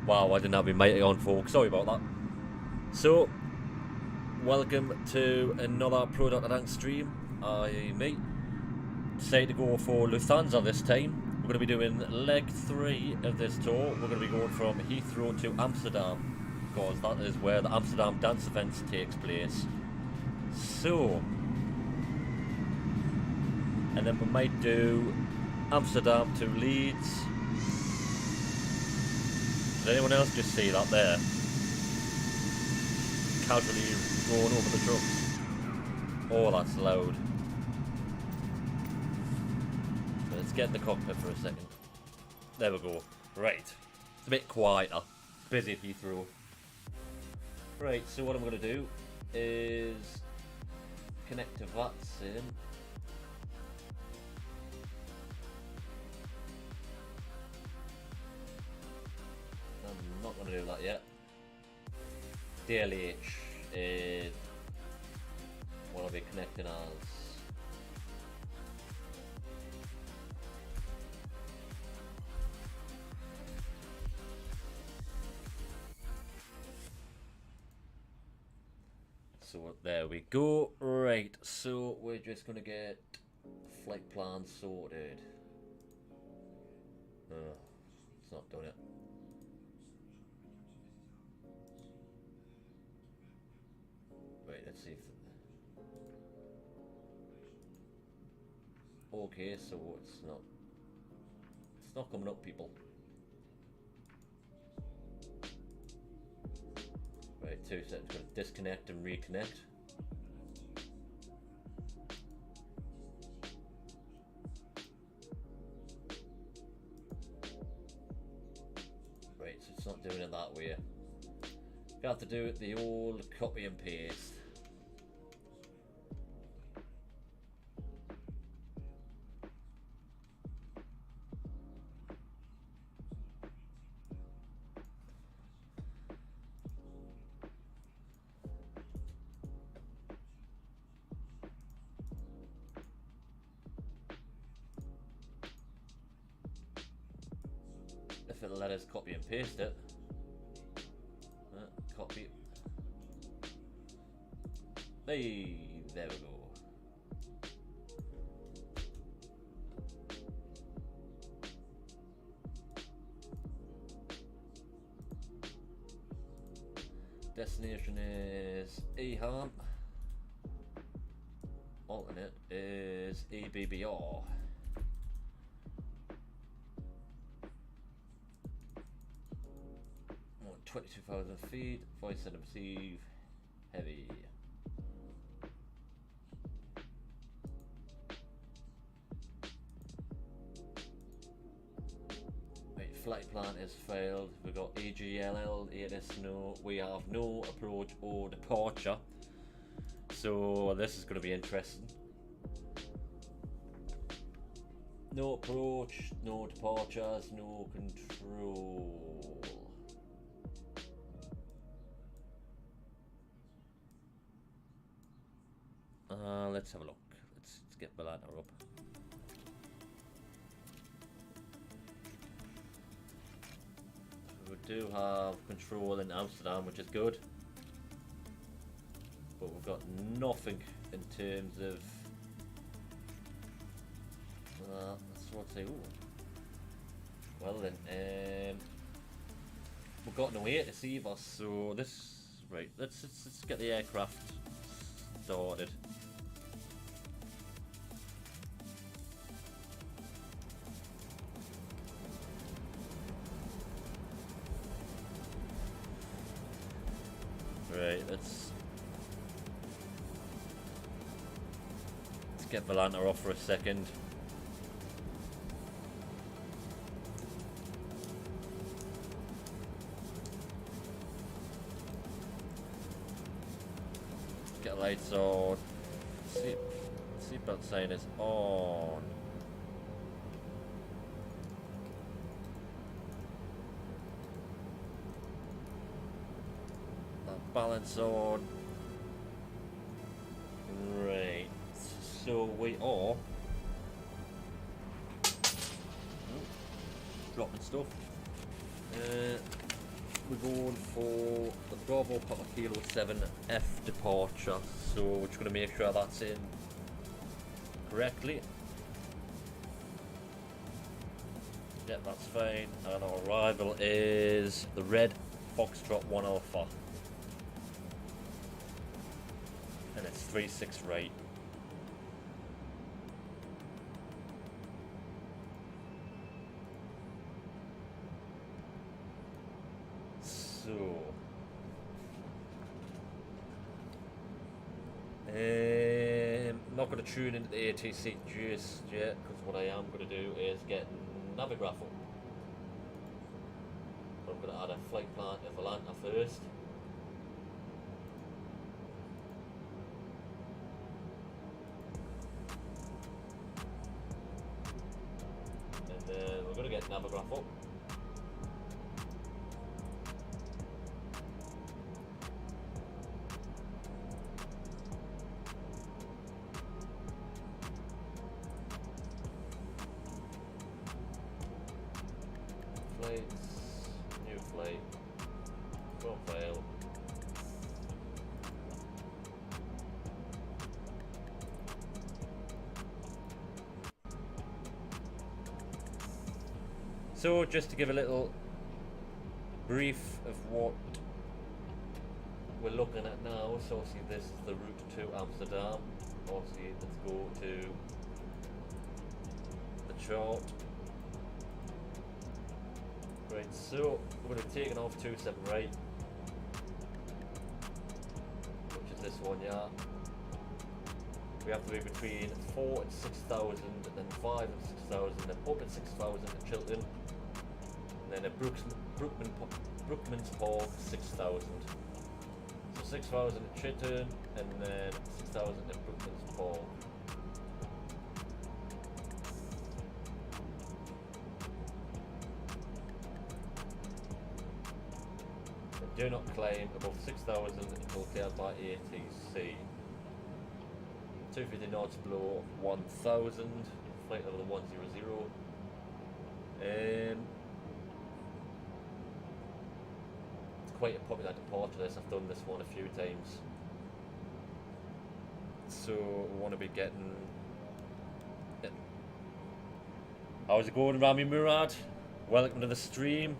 Wow, I didn't have my mic on, folks. Sorry about that. So, welcome to another Pro.Tank stream. Me decided to go for Luthansa this time. We're going to be doing leg 3 of this tour. We're going to be going from Heathrow to Amsterdam, because that is where the Amsterdam dance event takes place. So, and then we might do Amsterdam to Leeds. Did anyone else just see that there? Casually going over the truck. Oh, that's loud. Let's get in the cockpit for a second. There we go. Right. It's a bit quieter. Busy Heathrow. Right, so what I'm going to do is connect to vatsim. I'm not going to do that yet. DLH is what I'll be connecting as. So there we go. Right, so we're just going to get flight plan sorted. It's not doing it. Wait, let's see if... Okay, so it's not coming up, people. Right, 2 seconds. Gonna disconnect and reconnect. Right, so it's not doing it that way. You have to do it the old copy and paste. If it'll let us copy and paste it. Copy. Hey, there we go. Destination is EHAM. Alternate is EBBR. 22,000 feet, voice and receive, heavy. Right, flight plan is failed. We've got EGLL, it is no, we have no approach or departure. So this is going to be interesting. No approach, no departures, no control. Let's have a look. Let's get the ladder up. We do have control in Amsterdam, which is good. But we've got nothing in terms of... that's what I'd say. Ooh. Well then, we've got no air to save us, so this... Right, let's get the aircraft started. Right, let's get Valanta off for a second. Get lights on. Seatbelt sign is on. Balance on. Right, so we are dropping stuff. we're going for the Bravo Papa Kilo 7 F departure, so we're just going to make sure that's in correctly. Yep, that's fine. And our arrival is the Red Foxtrot 1 Alpha. And it's 36 right. So, not going to tune into the ATC just yet, because what I am going to do is get Navigraph up. But I'm going to add a flight plan to Atlanta first. And then we're going to get Navigraph up. New flight, profile. So just to give a little brief of what we're looking at now, so obviously this is the route to Amsterdam. Obviously let's go to the chart. Right, so we're going to be taking off 27 right, which is this one, yeah. We have to be between 4 and 6,000, and then 5 and 6,000, then up at 6,000 at Chilton, and then at Brookman's Park 6,000. So 6,000 at Chilton, and then 6,000 at Brookman's Park. Do not claim above 6,000 until cleared by ATC. 250 knots below 1,000, flight level 100. It's quite a popular departure this, I've done this one a few times. So we want to be getting... How's it going, Rami Murad? Welcome to the stream.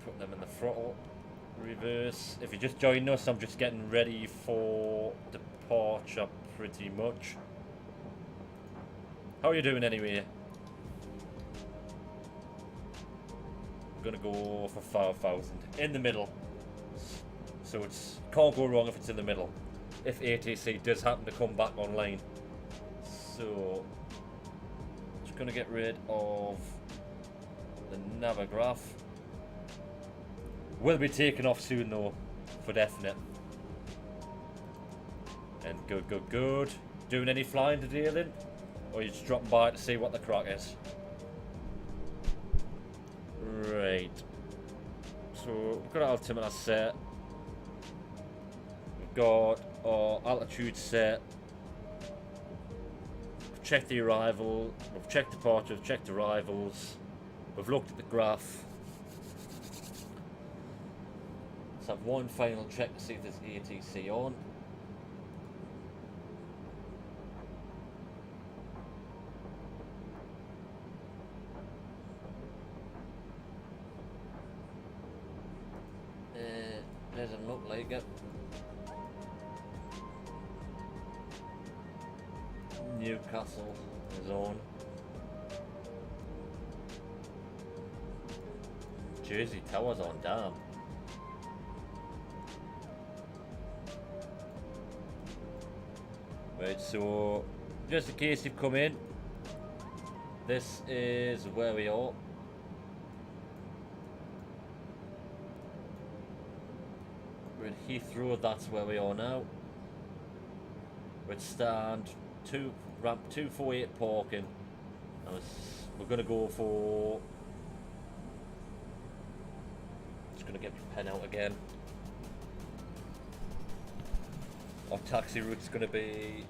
Putting them in the throttle. Reverse. If you're just joining us, I'm just getting ready for departure pretty much. How are you doing anyway? I'm gonna go for 5,000 in the middle. So it's can't go wrong if it's in the middle. If ATC does happen to come back online. So just gonna get rid of the Navigraph. We'll be taking off soon though, for definite. And good. Doing any flying today then? Or you just dropping by to see what the crack is? Right. So we've got our altimeter set. We've got our altitude set. We've checked the arrival. We've checked departures, checked arrivals. We've looked at the graph. Let's have one final check to see if there's ATC on. Doesn't look like it. Newcastle is on. Jersey Tower's on, damn. Right, so just in case you've come in, this is where we are. We're in Heathrow, that's where we are now. We're at stand ramp 248 parking. And we're gonna go for. Just gonna get my pen out again. Our taxi route's gonna be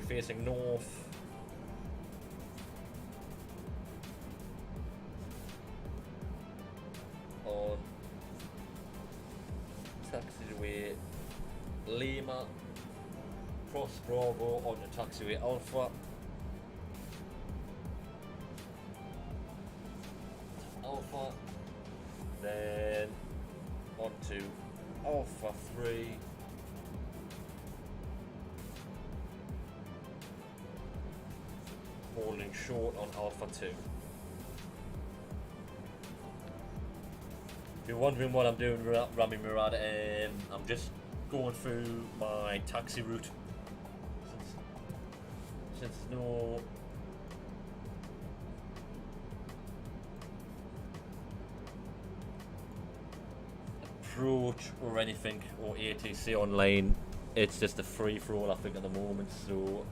facing north. Lima, cross Bravo onto taxiway Alpha. Alpha, then onto Alpha 3. Holding short on Alpha 2. If you're wondering what I'm doing, Rami Murad, I'm just going through my taxi route. Since no approach or anything or ATC online, it's just a free for all I think at the moment. So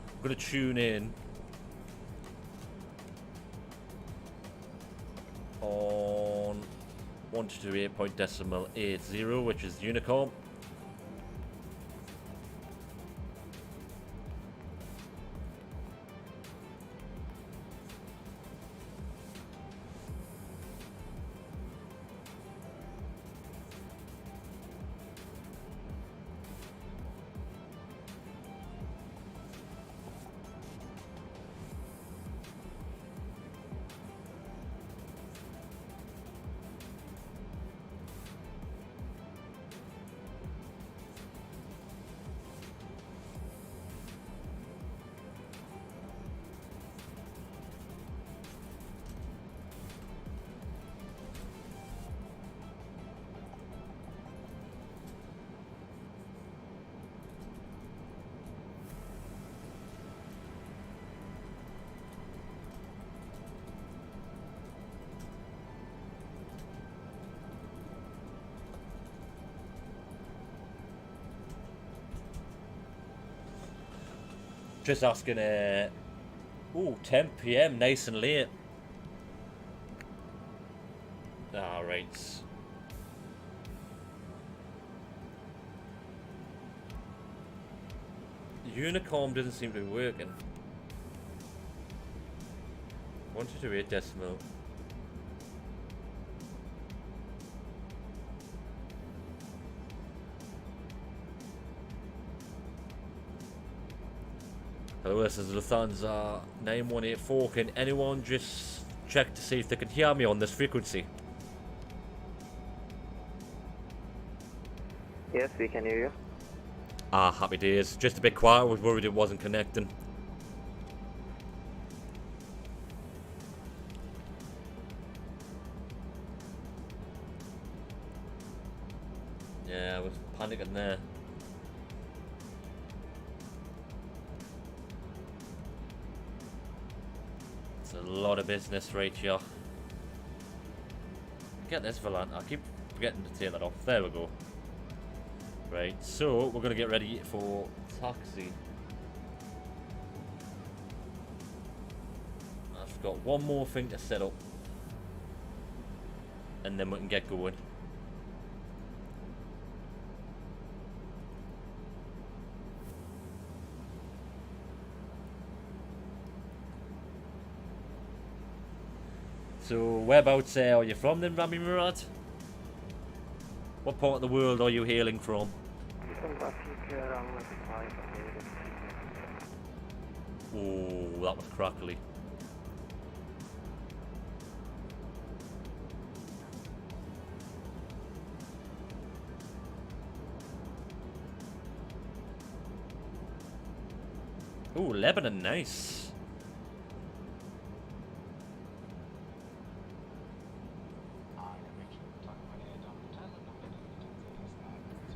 I'm gonna tune in on 128.80, which is Unicom. Just asking, 10 PM, nice and late. Alright. Unicom doesn't seem to be working. 128 decimal. Hello, this is Luthansa 9184. Can anyone just check to see if they can hear me on this frequency? Yes, we can hear you. Ah, happy days. Just a bit quiet. I was worried it wasn't connecting. Yeah, I was panicking there. It's a lot of business right here. Get this volant. I keep forgetting to take that off. There we go. Right, so we're gonna get ready for taxi. I've got one more thing to set up, and then we can get going. So, whereabouts are you from then, Rami Murad? What part of the world are you hailing from? Oh, that was crackly. Oh, Lebanon, nice.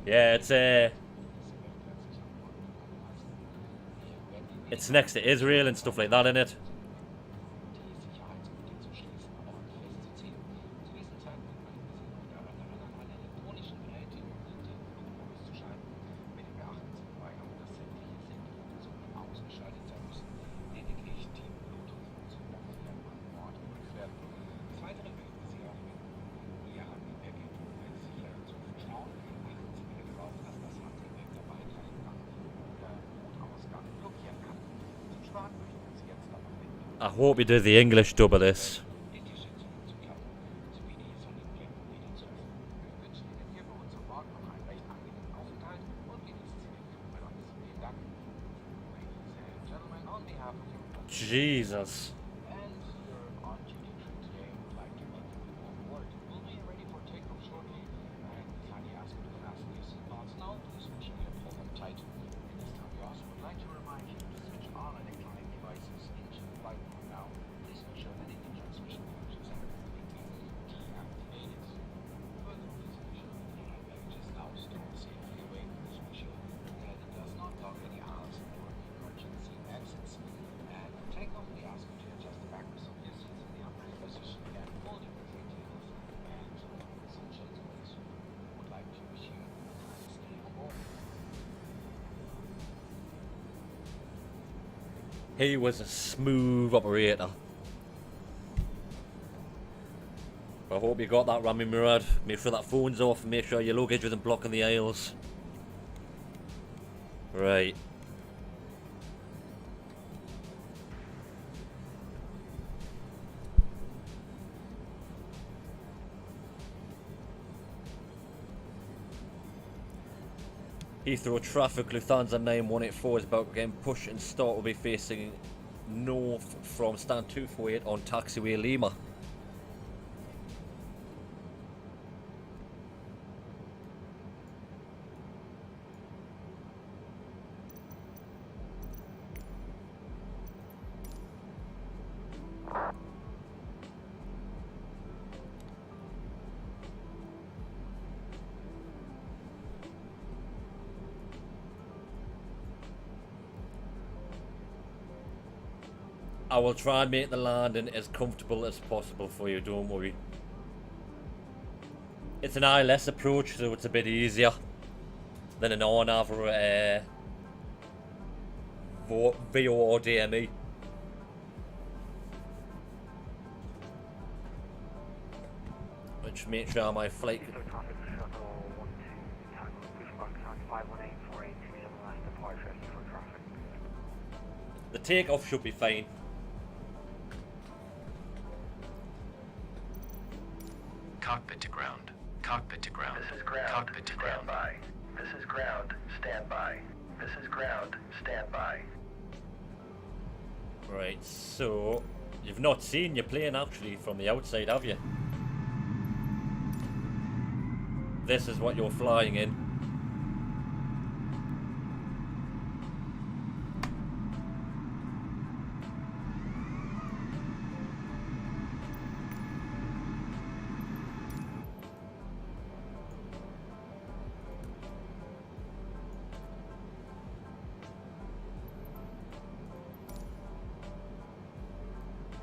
Yeah, it's next to Israel and stuff like that, isn't it? I hope you do the English dub of this. behalf of your Jesus. and your on-duty crew today would like to welcome you on board. We'll be ready for takeoff shortly, and we kindly ask you to fasten your seatbelts now. Please make sure you pull them tight. In this time, we also would like to remind you to switch all electronic devices into flight mode now. Please make sure that any transmission functions are completely deactivated. Further, please make sure that your hand baggage is now stored safely away. Please make sure that it does not block any aisles or emergency exits. And for takeoff, we ask you to adjust the backrest of your seats in the upright position and fold your tray tables. And ladies and gentlemen, we would like to wish you a nice stay on board. He was a smooth operator. I hope you got that, Rami Murad. Make sure that phone's off and make sure your luggage isn't blocking the aisles. Right. Heathrow traffic, Luthansa 9184 is about getting push and start. Will be facing north from stand 248 on taxiway Lima. I will try and make the landing as comfortable as possible for you, don't worry. It's an ILS approach, so it's a bit easier than an on-nav or VO or DME. Which makes sure my flight... The takeoff should be fine. Cockpit to ground. Cockpit to ground. This is ground. Cockpit to ground. Stand by. This is ground. Stand by. This is ground. Stand by. Right, so... You've not seen your plane actually from the outside, have you? This is what you're flying in.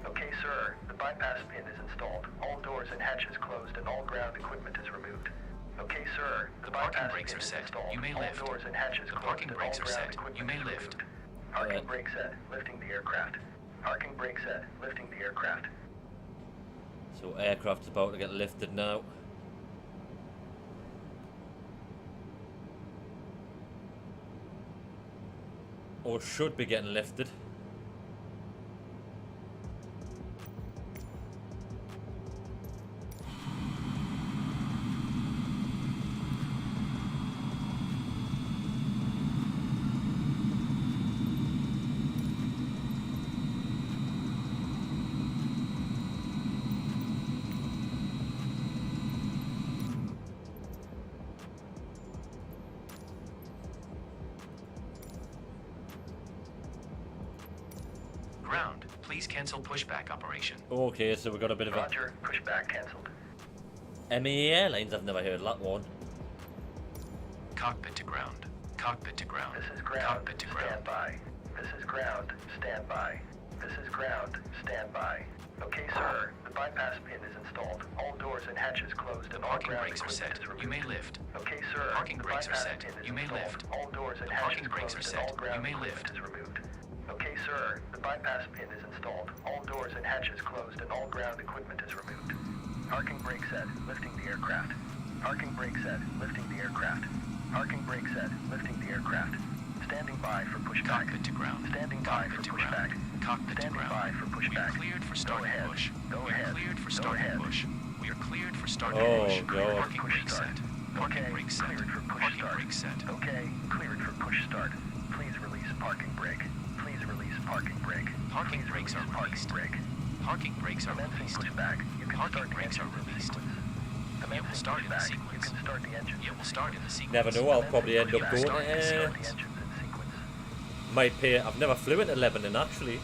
Okay, sir. The bypass pin is installed. All doors and hatches closed and all ground equipment is removed. Okay, sir. The parking bypass brakes pin are is set. installed. You may all lift. doors and hatches The closed parking and brakes all are ground set. equipment You may is lift. removed. Parking Alright. brake set. Lifting the aircraft. Parking brake set. Lifting the aircraft. So aircraft's about to get lifted now. Or should be getting lifted. Ground. Please cancel pushback operation. Okay, so we've got a bit of a... Roger. Pushback cancelled. MEA Airlines, I've never heard of that one. Cockpit to ground. Cockpit to ground. This is ground. Cockpit to ground. Stand by. This is ground. Stand by. This is ground. Stand by. Okay, sir. The bypass pin is installed. All doors and hatches closed and all Parking ground brakes are equipment set. is removed. You may lift. Okay, sir. Parking The brakes are bypass set. pin is You may installed. lift. All doors and The hatches parking brakes are closed set. and all ground You may equipment lift. is removed. Okay, sir. The bypass pin is installed. All doors and hatches closed and all ground equipment is removed. Parking brake set. Lifting the aircraft. Parking brake set. Lifting the aircraft. Parking brake set. Lifting the aircraft. Standing by for pushback. Cockpit to ground. Standing by Cockpit for to pushback. ground. Cockpit to Standing ground. by for We pushback. are cleared for Go starting ahead. push. Go We are ahead. cleared for Go starting ahead. push. We are cleared for starting Oh, push. God. Parking Push brake start. set. Parking Okay, brake set. cleared for push Parking start. brake set. Okay, cleared for push start. Please release parking brake. Please Please release parking brake. Parking Please brakes release are parking released. brake. Parking brakes are Commencing released. pushback. You can Parking start the brakes are engines in released. sequence. It will Commencing start in the pushback. You sequence. can start the engines It in will start in the sequence. sequence. Never know, I'll probably end up Yeah, going start to the Start the sequence. engines in sequence. might pay. I've never flew into Lebanon actually.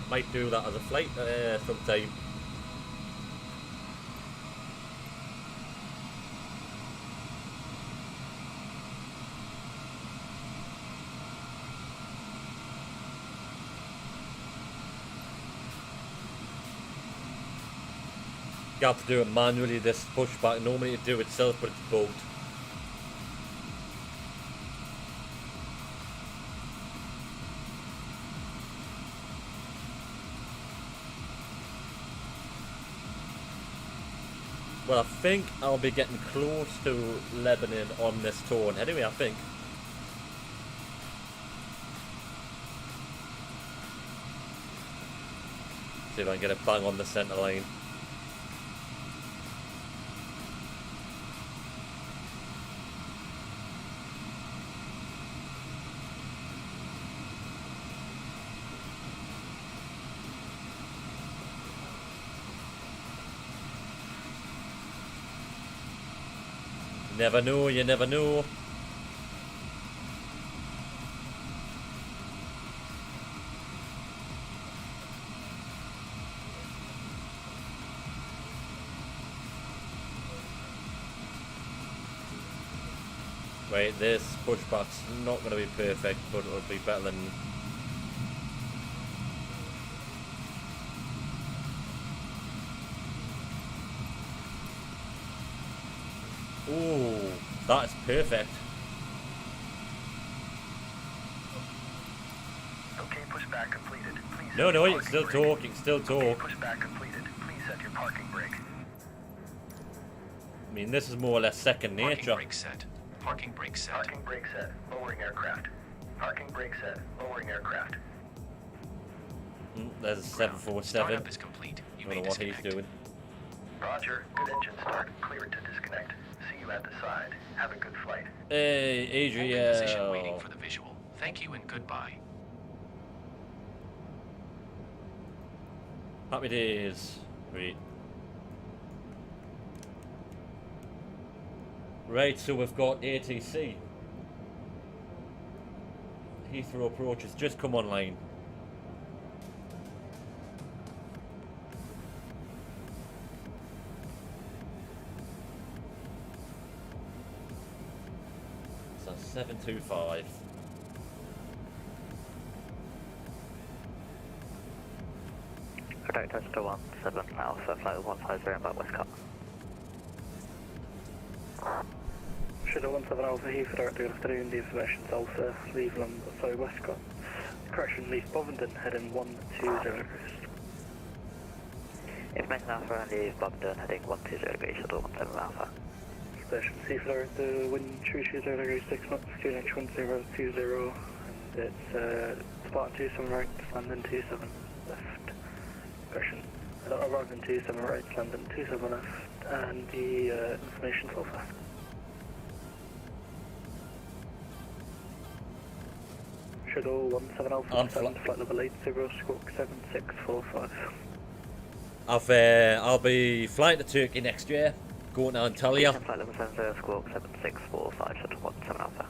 Might do that as a flight sometime. You have to do it manually, this pushback. Normally it do itself, but it's bugged. Well, I think I'll be getting close to Lebanon on this turn. Anyway, I think. See if I can get a bang on the centre line. Never know, you never know. Right, this pushback's not going to be perfect, but it'll be better than... Ooh, that's perfect. Okay, pushback completed. Please No, set no, your you can still parking brake. talk, you can still Okay, talk. pushback completed. Please set your parking brake. I mean, this is more or less second Parking nature. brake set. Parking brake set. Parking brake set. Lowering aircraft. Parking brake set. Lowering aircraft. There's a 747. Startup is complete. You I may don't know what he's disconnect. doing. Roger. Good engine start. Cleared to disconnect. See you at the side. Have a good flight. Hey, Hold in position waiting Adriel. for the visual. Thank you and goodbye. Happy days. Right. Right, so we've got ATC. Heathrow approach has just come online. So 725. Contact Delta 17 Alpha, flight 150 about Westcott. Shadow 17 Alpha Heathrow, direct good afternoon, the information's Alpha, leave Westcott. Correction, leave Bovington, heading 120 degrees. Information Alpha and leave Bogdan, heading 120 degrees, Shadow 17 Alpha. Station Heathrow, the wind 220 degrees 6 knots, QNH 1020, and it's Spartan 27 right, landing 27 left. Correction, arriving 27 right, landing 27 left, and the information's Alpha. Shadow 17 Alpha, On flight level 80, squawk 7645. I'll be flying to Turkey next year. Going to Antalya. Flight level 70, squawk 7645, Shadow 17 Alpha.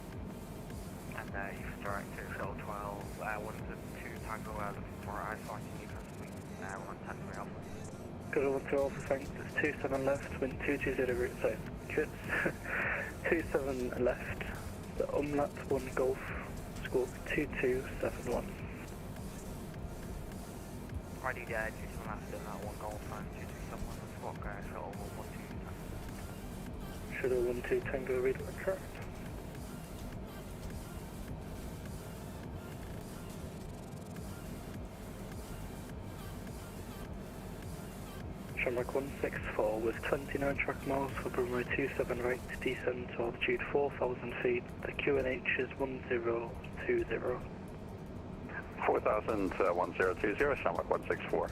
And you've directed Shuttle 12, 1 to 2 Tango, looking for eyes fighting you suite, 1 Tango Alpha. Good one to Alpha, thanks. It's 27 left, wind 220 degrees, sorry, kids. 27 left, the umlaut 1 Golf, squawk 2271. Ready there, 27 left, and 1 Golf, and 227, squawk Shuttle 12 Tango. Shadow 12 Tango, read correct. Shamrock 164 with 29 track miles for runway 27 right to descend to altitude 4,000 feet. The QNH is 1020. 4,000 1020, Shamrock 164.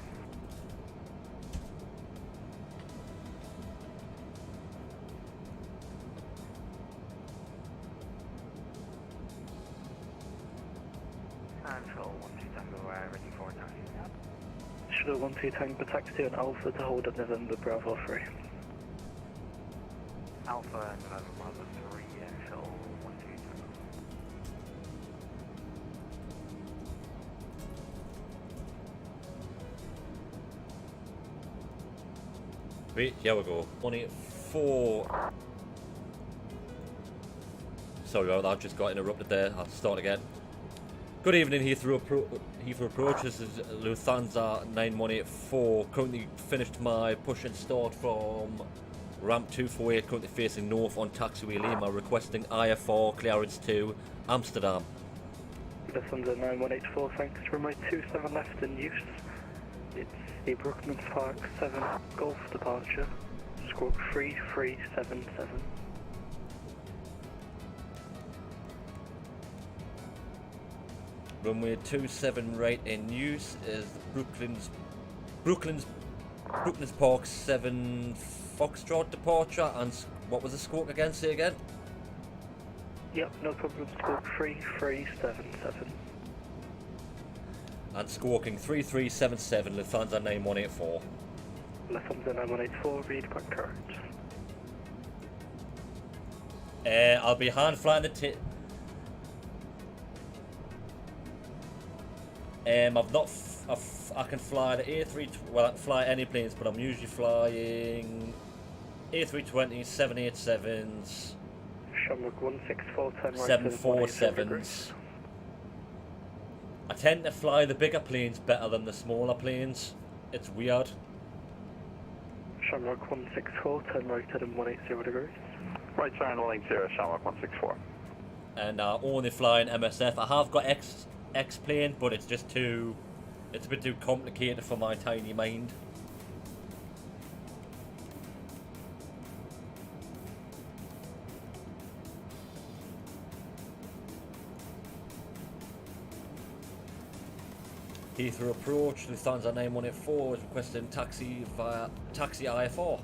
And Shuttle 12 Tango, ready for taxi. Shuttle 12 Tango taxi on Alpha to hold at November Bravo 3. Alpha November Bravo 3, Shuttle 12 Tango. Wait, here we go. 184. Sorry about that, just got interrupted there. I'll start again. Good evening, Heathrow approach. This is Luthansa 9184. Currently finished my push and start from ramp 248, currently facing north on taxiway Lima, requesting IFR clearance to Amsterdam. Lufthansa 9184, thanks. Runway 27 left in use. It's the Brooklands Park 7 Golf departure. Squawk 3377. Runway 27 right in use is Brooklands Park 7 Foxtrot departure, and what was the squawk again? Say again. Yep, no problem. Squawk 3377. And squawking 3377, Lufthansa 9184. Lufthansa 9184, read back correct. I'll be hand flying the I can fly the A3, well I can fly any planes, but I'm usually flying A320s, 787s, Shamrock 16410 right 747s. I tend to fly the bigger planes better than the smaller planes. It's weird. Shamrock 16410 right at 180 degrees. Right turn, 180, Shamrock 164. And I only fly in MSF. I have got X plane, but it's just too, it's a bit too complicated for my tiny mind. Heathrow approach, Lufthansa 9184 is requesting taxi via taxi IFR.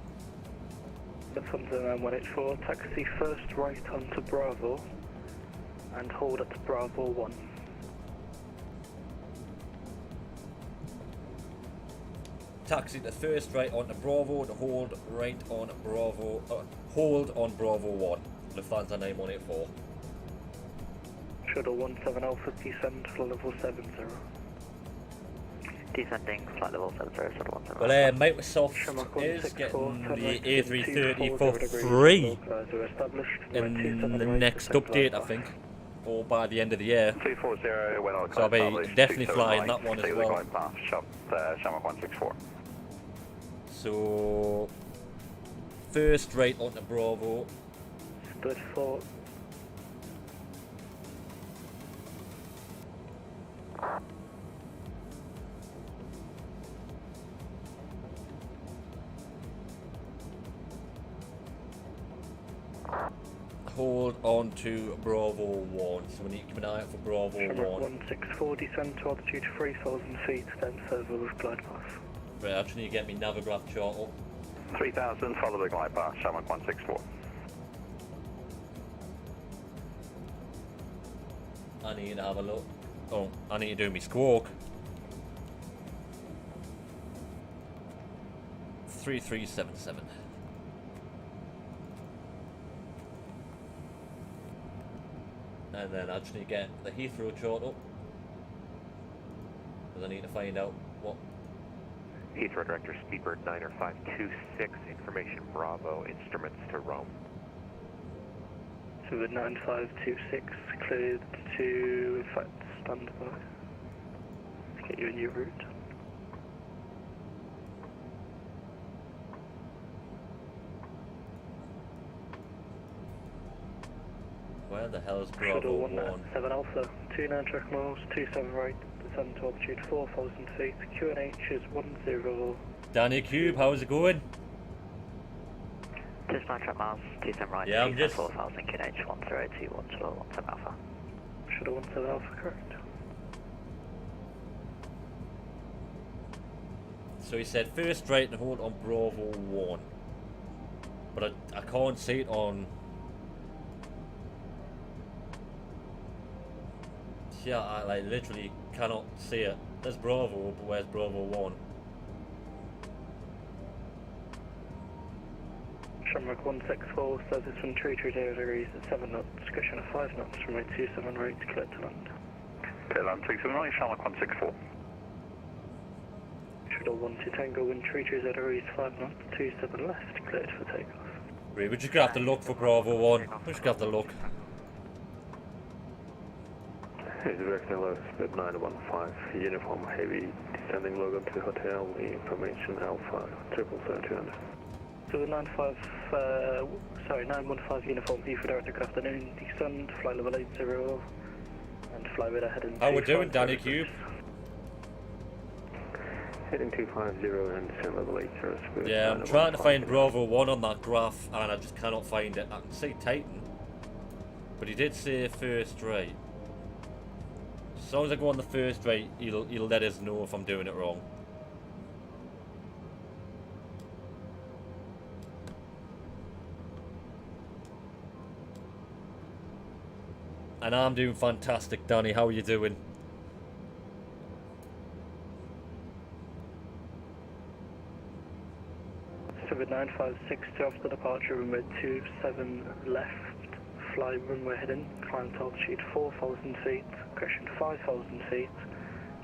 Lufthansa 9184, taxi first right onto Bravo and hold at Bravo 1. Taxi the first right onto Bravo to hold right on Bravo, hold on Bravo 1, Lufthansa 9184. Shuttle 17 Alpha descend for level 70. Descending flight level 70, Shuttle 17. Well, Microsoft Shamrock is 164, getting turn the right A330 for 240 degrees, free localizer established, in runway 27 the right, next descend update, I flight think, or by the end of the year. 240, when all So I'll be established, definitely 27 flying right, that one as stay well. glide path, Shamrock 164. So first right onto Bravo. Split 4. Hold on to Bravo 1, so we need to keep an eye out for Bravo Shamrock 1. 164 descend to altitude 3,000 feet, then further with glide path. Right, I just need to get me Navigraph chart up. 3000, follow the glide path, Shamrock 164. I need to have a look. Oh, I need to do me squawk. 3377. And then I just need to get the Heathrow chart up. Because I need to find out what. Heathrow Director, Speedbird 90526, information Bravo, instruments to Rome. So with 9526 cleared to, in fact, stand by. Let's get you a new route. Where the hell is Shuttle Bravo 1? 17 Alpha, 29 check miles, 27 right, descend to altitude 4,000 feet, QNH is 10. Danny Cube, how's it going? 29 check miles, 27 right, Yeah, I'm just. 4,000 QNH 1021 Shuttle 17 Alpha. Shuttle 17 Alpha, correct. So he said first right and hold on Bravo 1. But I can't see it on. See, I like literally cannot see it. There's Bravo, but where's Bravo 1? Shamrock 164, service from 330 degrees at 7 knots, cushion of 5 knots from right 27 right, clear to land. Clear land 679, Shamrock 164. Shuttle 12 Tango, wind 330 degrees, 5 knots, 27 left, cleared for takeoff. Right, we're just gonna have to look for Bravo 1. We're just gonna have to look. Director low, speed 915, uniform heavy, descending logo to hotel, information Alpha, 777-200. So the 915 uniform Heathrow director, good afternoon, descend, fly level 80, and fly with a heading. How we doing, Danny Cube? Heading 250 and descend level 80, speed. Yeah, I'm trying to find Bravo 1 on that graph, and I just cannot find it. I can see Titan, but he did say first right. As long as I go on the first right, he'll let us know if I'm doing it wrong. And I'm doing fantastic, Danny. How are you doing? Civic 9562 after departure, runway 27 left, fly runway heading, climb to altitude 4,000 feet, cushion 5,000 feet,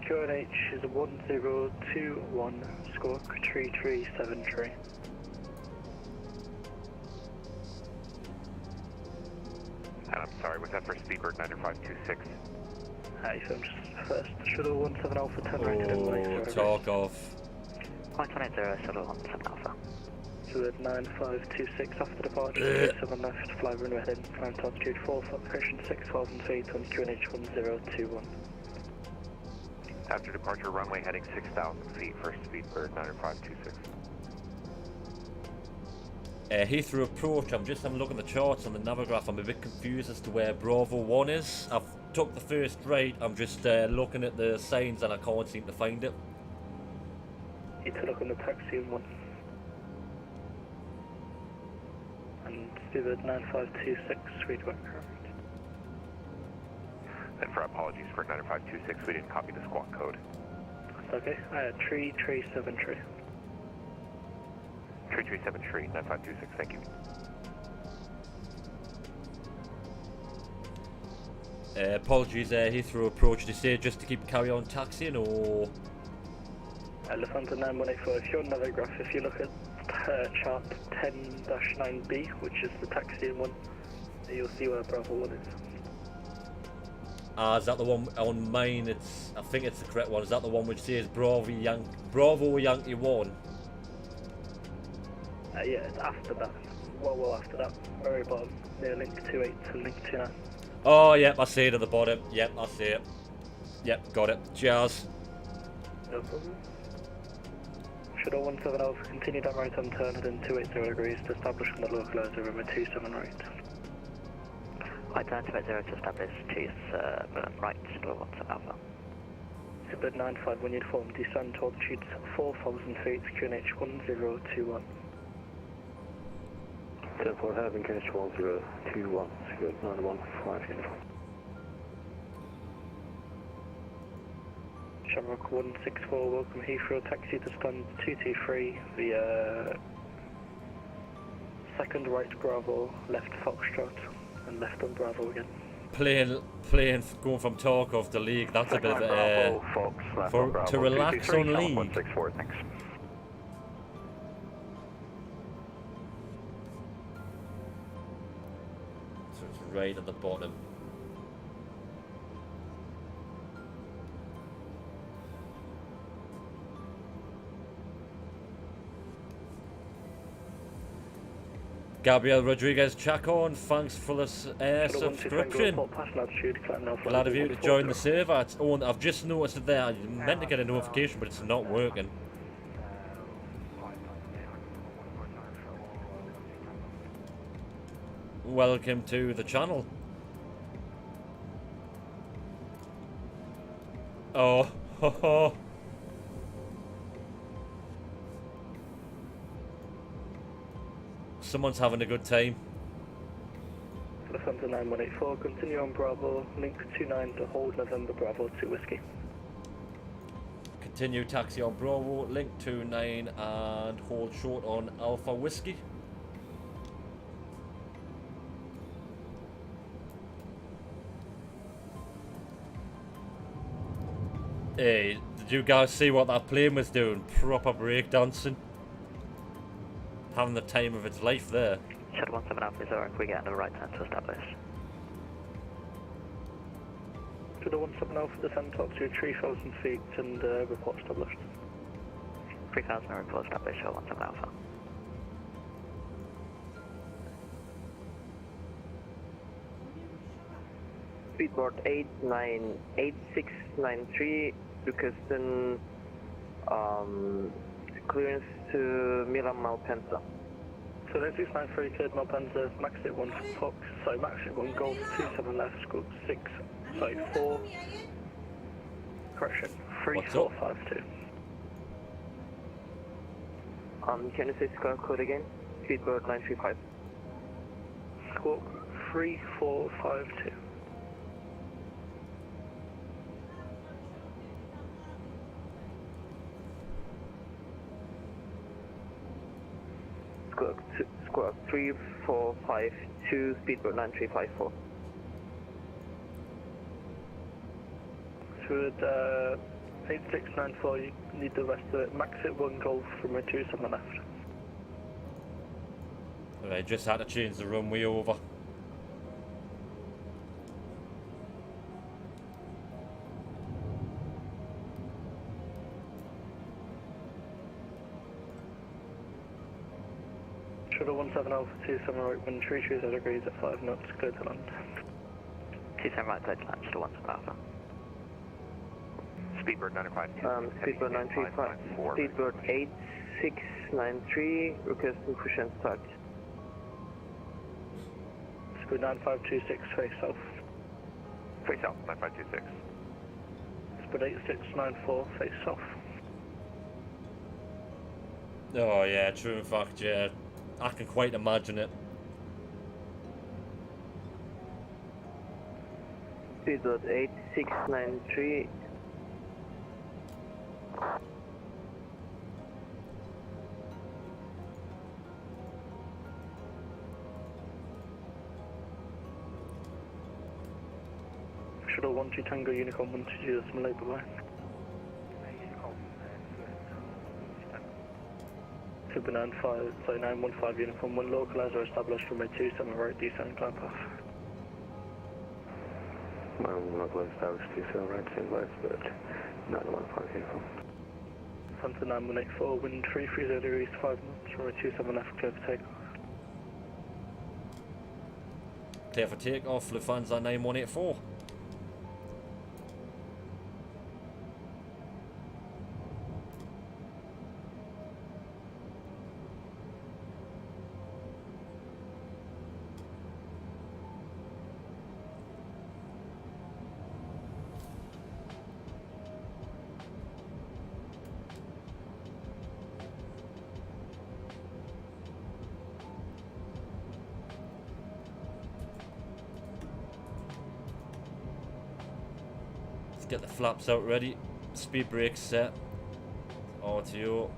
QNH is 1021, squawk 3373. And I'm sorry, was that for Speedbird 90526? Hi, so just first, shuttle 17 Alpha 10 rated in Oh, talk of. 120, shuttle 17 Alpha. So at 9526 after departure, 7 left, fly runway heading, climb to altitude 4, cushion 6,000 feet on QNH 1021. After departure, runway heading 6,000 feet for Speedbird 90526. Heathrow approach, I'm just having a look at the charts on the navigaph. I'm a bit confused as to where Bravo 1 is. I've took the first right, I'm just looking at the signs and I can't seem to find it. Need to look on the taxi one. And Speedbird 9526, redirect correct. And for apologies for 90526, we didn't copy the squawk code. Okay, 3373. 3373, 9526, thank you. Apologies, Heathrow approach. Did you say just to keep carry on taxiing or? Luthansa 9184, if you're on navigaph, if you look at chart 10-9B, which is the taxiing one, you'll see where Bravo 1 is. Is that the one on mine? I think it's the correct one. Is that the one which says Bravo Yankee 1? Yeah, it's after that. Well after that. Very bottom. Near link 28 to link 29. Oh, yep, I see it at the bottom. Yep, I see it. Yep, got it. Cheers. No problem. Shuttle 17 Alpha, continue down right on turn within 280 degrees to establish on the localizer runway 27 right. Right turn 280 to establish, choose right, shuttle 17 Alpha. Speedbird 951 uniform, descend to altitude 4,000 feet, QNH 1021. 10-4 having QNH 1021, secured 915 uniform. Shamrock 164, welcome Heathrow, taxi to stand 223 via second right Bravo, left Foxtrot, and left on Bravo again. Plane going from Tarkov to League, that's a bit of Bravo, Fox, left on Bravo, to relax on 223, League. 164, thanks. So it's right at the bottom. Gabriel Rodriguez Chacon, thanks for the subscription. Glad of you to join the server. I've just noticed it there. I meant to get a notification, but it's not working. Welcome to the channel. Oh, ho, ho. Someone's having a good time. Luthansa 9184, continue on Bravo, link 29 to hold November Bravo 2 Whiskey. Continue taxi on Bravo, link 29 and hold short on Alpha Whiskey. Hey, did you guys see what that plane was doing? Proper breakdancing. Having the time of its life there. Shuttle 17 Alpha 0, we get on the right hand to establish. Shuttle 17 Alpha descend top to 3,000 feet and report established. 3,000 report established, Shuttle 17 Alpha. Speedboard 898693, requesting clearance to Milan Malpensa. So 9693 cleared Malpensa, max at 1 Fox, sorry, max at 1 Golf, 27 left, scope 4, correction, 3452. Can you say square code again? Speedboard 935. Squawk 3452. Squawk 3452, speedboard 9354. So at 8694, you need the rest of it. Max at 1 Golf from a 27 left. Alright, just had to change the runway over. Shuttle 17 Alpha 27 right, wind 330 degrees at 5 knots, clear to land. 27 right, clear to land, Shuttle 17 Alpha. Speedbird 952. Speedbird 935. Speedbird 8693, requesting push and start. Speed 9526, face south. Face south, 9526. Speed 8694, face south. Oh yeah, true in fact, yeah. I can quite imagine it. Speedbird 8693. Shuttle 12 Tango Unicorn 120, that's Malay, bye-bye. Super 915 Uniform 1 localizer established from a 27 right descent climb path. Localizer established 27 right descent climb path, 915 Uniform. Santa 9184, wind 330 degrees 5 knots from a 27 left, clear for takeoff. Clear for takeoff, Lufthansa 9184. Get the flaps out ready, speed brakes set, RTO.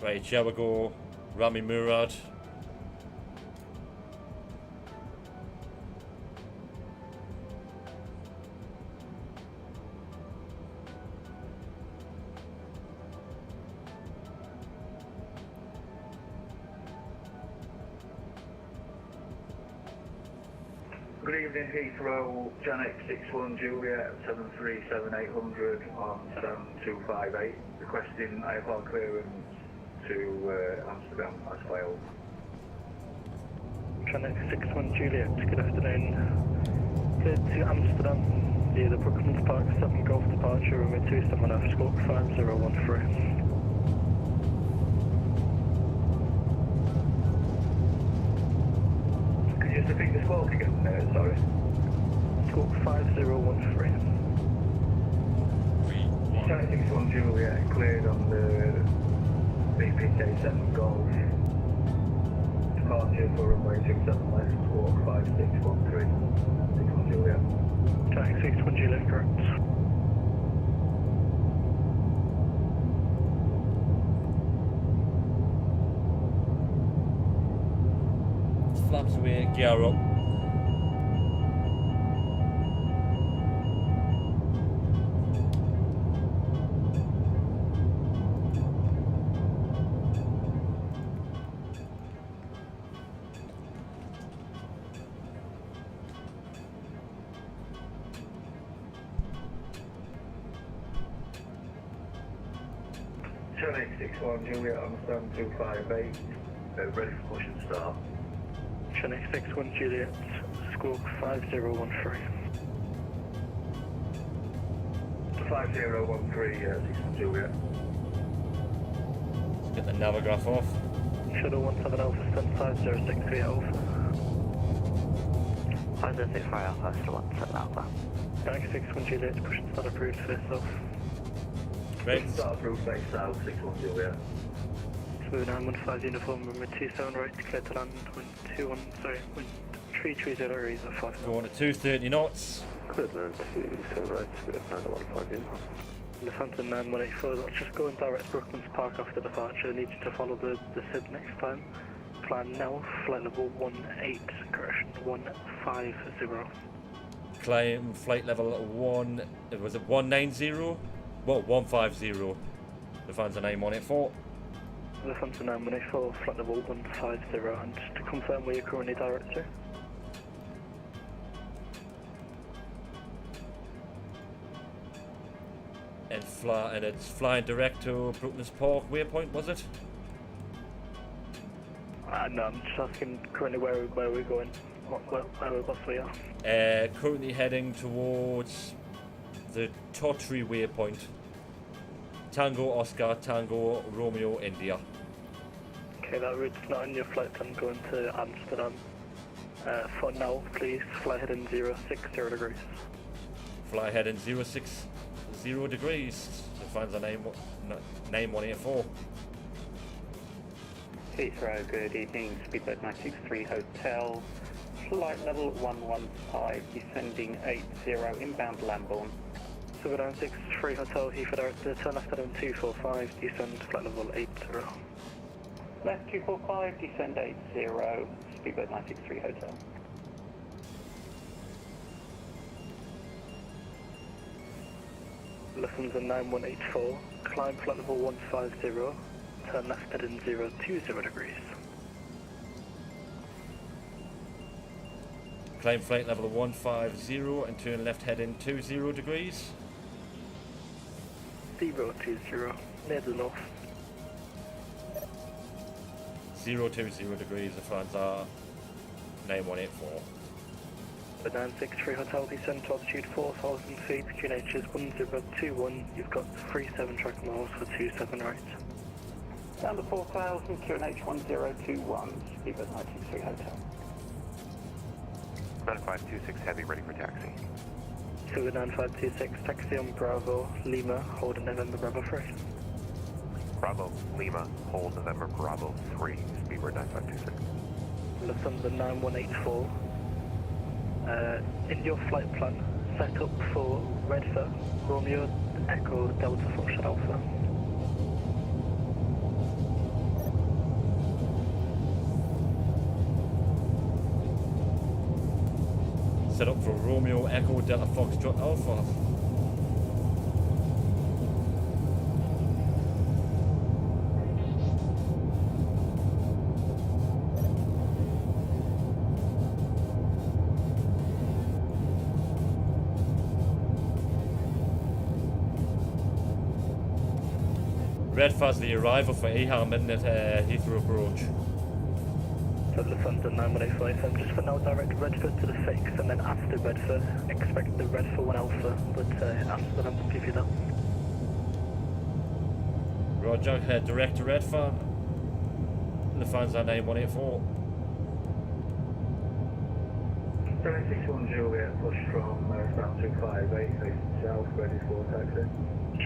Right, here we go, Rami Murad. Good evening, Heathrow, Janet 61 Juliet 737-800 on stand 258, requesting IFR clearance to Amsterdam as filed. Janet 61 Juliet, good afternoon. Cleared to Amsterdam, near the Brooklands Park 7 Golf departure, runway 27 left, squawk 5013. Just repeat the squawk again, sorry. Squawk 5013. Janet 61 Juliet, cleared on the 3PK7 Golf. Departure for runway 27 left, squawk 5613. 61 Juliet. Jack 61 Juliet, correct. Flaps away, gear up. Charlie 61 Juliet on stand 258. Ready for push and start. Chinook 61 Juliet, squawk 5013. 5013, 61 Juliet. Let's get the navigraph off. Shuttle 17 Alpha, stand 5063 Alpha. 5065 Alpha, still 17 Alpha. Jack 61 Juliet, push and start approved, face off. Right. Start approved base south, 61 Juliet. Smooth 915 uniform, runway 27 right, clear to land, wind 330 degrees at 5 Going at 230 knots. Clear to land 27 right, speed of 915 in. Luthansa 9184, that's just going direct to Brooklands Park after departure. I need you to follow the SID next time. Plan now, flight level 18, correction, 150. Climb flight level 1, it was it 190? Well, 150. Lufthansa 9184. Lufthansa 9184, flight level 150, and to confirm where you're currently directed. And it's flying direct to Brooklands Park waypoint, was it? No, I'm just asking currently where we're going, what we are. Currently heading towards the Totri waypoint. Tango Oscar, Tango Romeo India. Okay, that route's not on your flight plan going to Amsterdam. For now, please fly heading 060 degrees. Fly heading 060 degrees. Lufthansa 9184. Heathrow, good evening. Speedbird 963 Hotel. Flight level 115, descending 80, inbound Lambourne. So we're down 63 Hotel, Heathrow director, turn left heading 245, descend flight level 80. Left 245, descend 80, Speedbird 963 Hotel. Lufthansa 9184, climb flight level 150, turn left heading 020 degrees. Climb flight level 150 and turn left heading 20 degrees. 020, near the north. 020 degrees, Lufthansa 9184. The 963 Hotel, descend to altitude 4,000 feet, QNH is 1021, you've got 37 track miles for 27 right. Down to 4,000, QNH 1021, Speedbird 963 Hotel. 9526 Heavy, ready for taxi. So 9526, taxi on Bravo, Lima, hold November Bravo 3. Bravo, Lima, hold November Bravo 3, Speedbird 9526. Lufthansa 9184. In your flight plan, set up for Redford, Romeo, Echo, Delta, Foxtrot Alpha. Set up for Romeo, Echo, Delta, Foxtrot Alpha. Redford's the arrival for EHAM in at Heathrow approach. So Lufthansa 9185, just for now direct Redford to the fix, and then after Redford, expect the Redford 1 Alpha, but Amsterdam will give you that. Roger, head direct to Redford. Lufthansa 9184. 761 Juliet, push from stand 258, facing south, ready for taxi.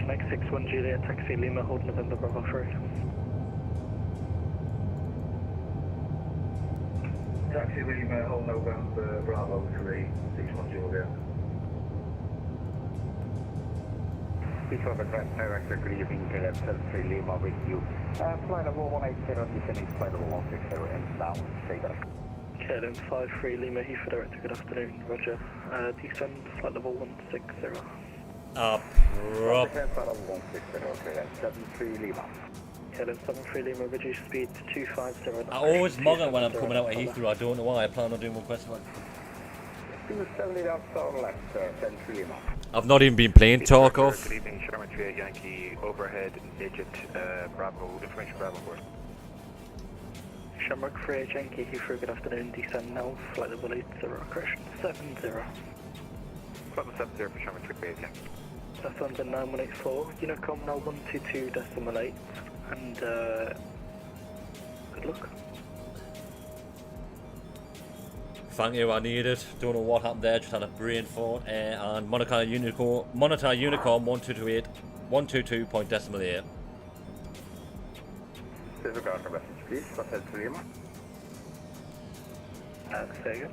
Make 61 Juliet, taxi Lima, hold November Bravo 3. Taxi Lima, Whole November, Bravo 3, 61 Julia. Heathrow Director, good evening, EGLL-3 Lima with you. Flight level 180, descending flight level 160 inbound, say that. KLM-53 Lima, Heathrow Director, good afternoon, roger. Descend flight level 160. Prop. Flight level 160, KLM-73 Lima. KLM-73 Lima, reduce speed to 250. I always mug it when I'm coming out of Heathrow. I don't know why. I plan on doing one question. 270 down south left, 73 Lima. I've not even been playing talk off. Good evening, Sherman 38 Yankee, overhead, digit, Bravo, information Bravo board. Shamrock 38 Yankee, Heathrow, good afternoon, descend now, flight level 80, correction, 70. Flight 70 for Sherman 38 Yankee. That's under 9184, Unicom now 122.8, and good luck. Thank you, I need it. Don't know what happened there, just had a brain fart. And monitor Unicom 1228, 122.8. Disregard for message, please. Hotel to Lima. Say again.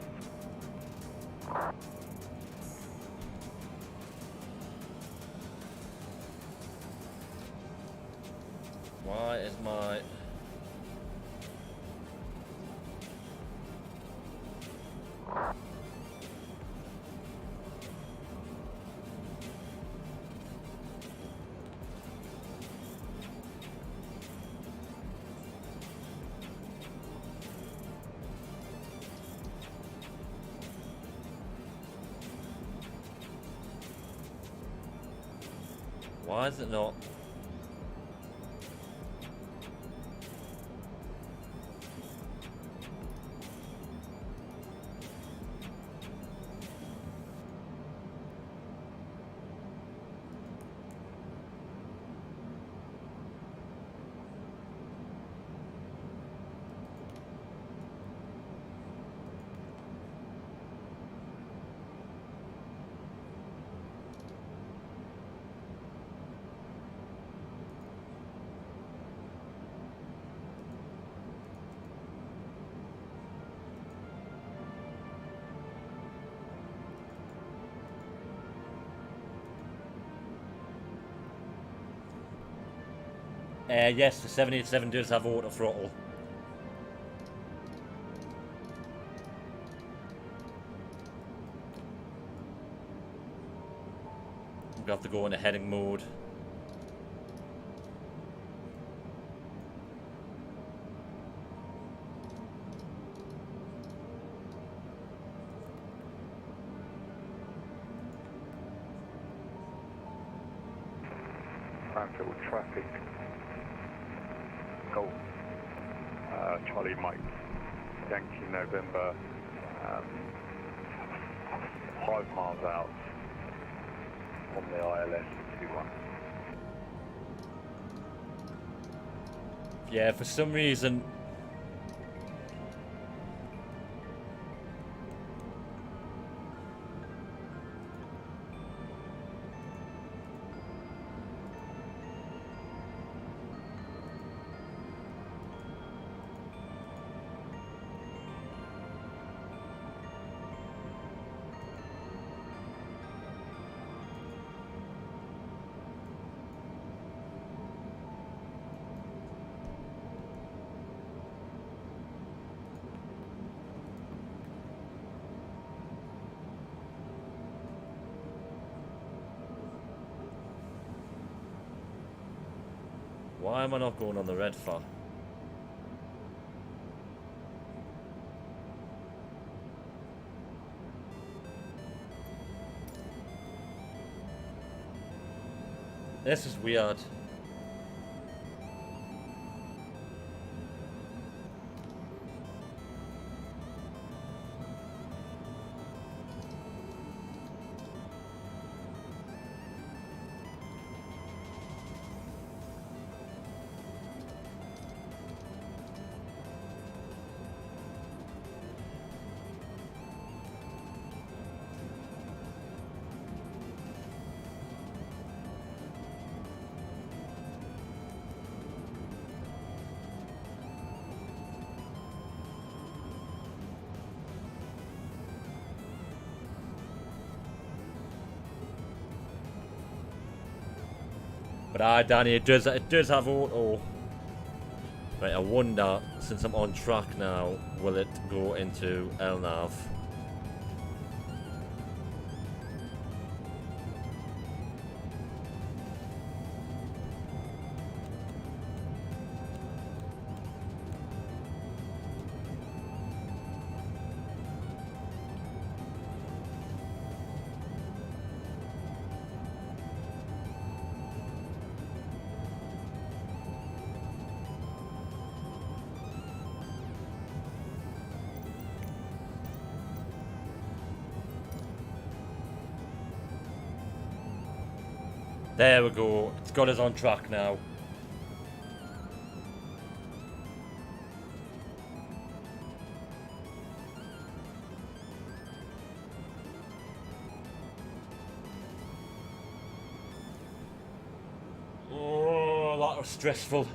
Why is my... Why is it not? Yes, the 787 does have auto throttle. I'm gonna have to go into heading mode. Cranfield traffic. Go. Charlie Mike, Yankee November, 5 miles out on the ILS 21. Yeah, for some reason... Why am I not going on the red for? This is weird. But Danny, it does have auto. Right, I wonder, since I'm on track now, will it go into LNAV? There we go. It's got us on track now. Oh, that was stressful.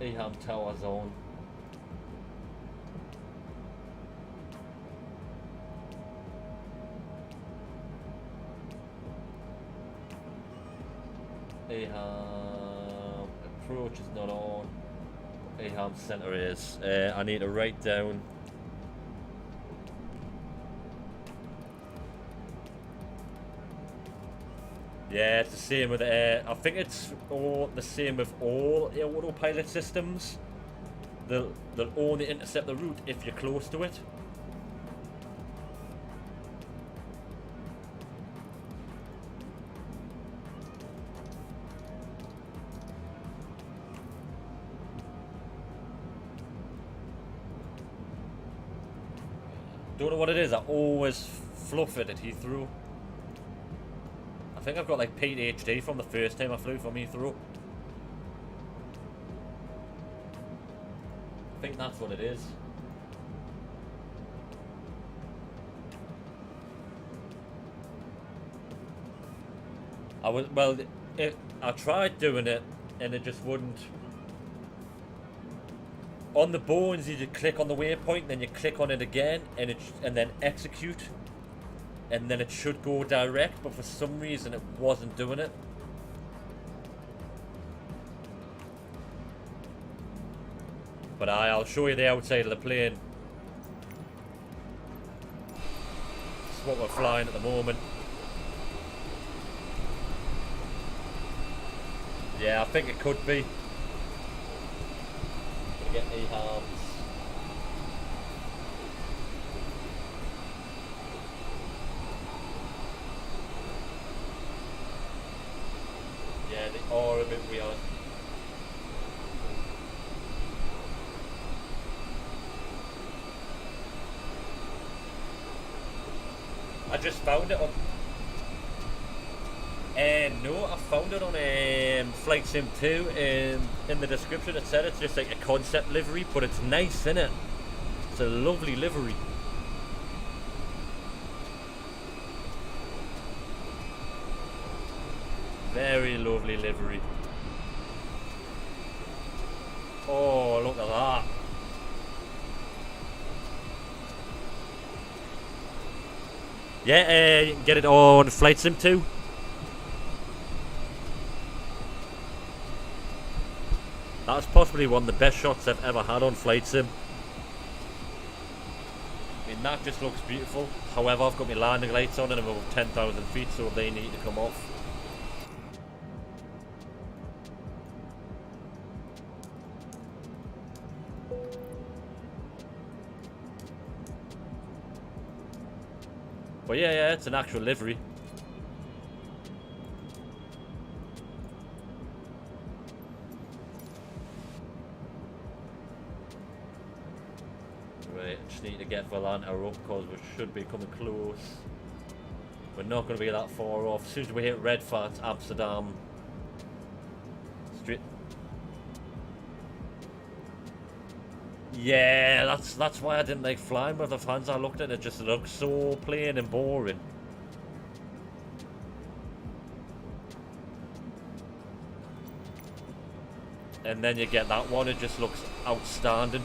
EHAM tower zone. EHAM approach is not on. EHAM center is. I need to write down. Yeah, it's the same with I think it's the same with all autopilot systems. They'll only intercept the route if you're close to it. Don't know what it is. I always fluff it at Heathrow. I think I've got like PTHD from the first time I flew from Heathrow. I think that's what it is. I tried doing it and it just wouldn't. On the bones, you just click on the waypoint, then you click on it again, and then execute, and then it should go direct. But for some reason, it wasn't doing it. But I'll show you the outside of the plane. This is what we're flying at the moment. Yeah, I think it could be. Get EHAMs. Yeah, they are a bit weird. I just found it on. No, I found it on Flight Sim 2. In the description it said it's just like a concept livery, but it's nice, innit? It's a lovely livery. Very lovely livery. Oh, look at that. Yeah, you can get it on Flight Sim 2. That's possibly one of the best shots I've ever had on Flight Sim. I mean, that just looks beautiful. However, I've got my landing lights on and I'm above 10,000 feet, so they need to come off. But yeah, it's an actual livery. Right, just need to get Volanta up because we should be coming close. We're not going to be that far off. As soon as we hit Heathrow-amsterdam, straight. Yeah, that's why I didn't like flying with the fans. I looked at it, just looked so plain and boring. And then you get that one, it just looks outstanding.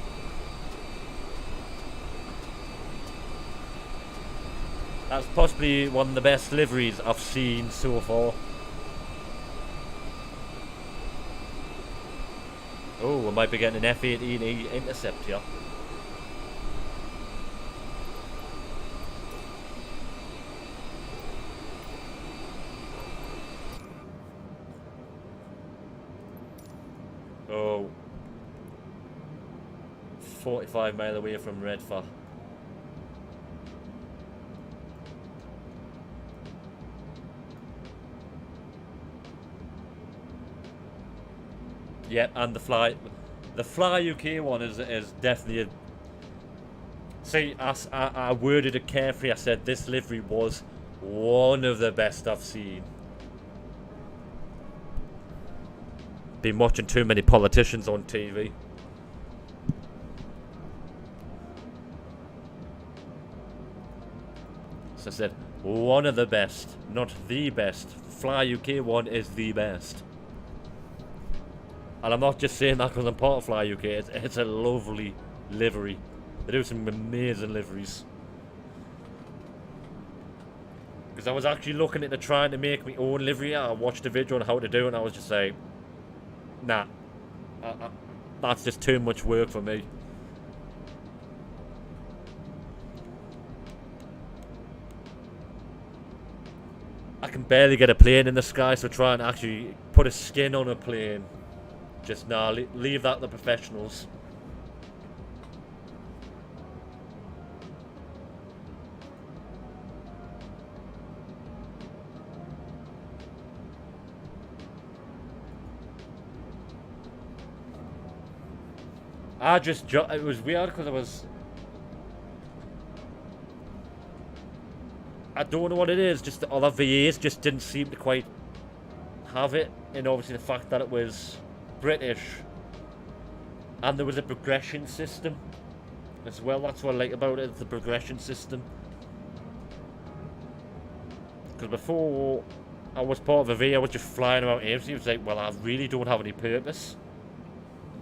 That's possibly one of the best liveries I've seen so far. Oh, we might be getting an F-18E intercept here. Oh. 45 miles away from Redford. Yep, and the Fly UK one is definitely a... See, I worded it carefully. I said this livery was one of the best I've seen. Been watching too many politicians on TV. So I said, one of the best, not the best. Fly UK one is the best. And I'm not just saying that because I'm part of Fly UK. It's a lovely livery. They do some amazing liveries. Because I was actually looking into trying to make my own livery. I watched a video on how to do it and I was just like, nah. That's just too much work for me. I can barely get a plane in the sky, so trying to actually put a skin on a plane. Just nah, leave that to the professionals. It was weird because I don't know what it is, just the other VAs just didn't seem to quite have it, and obviously the fact that it was British and there was a progression system as well. That's what I like about it, the progression system. Because before I was part of a VA, I was just flying around aimlessly. It was like, well, I really don't have any purpose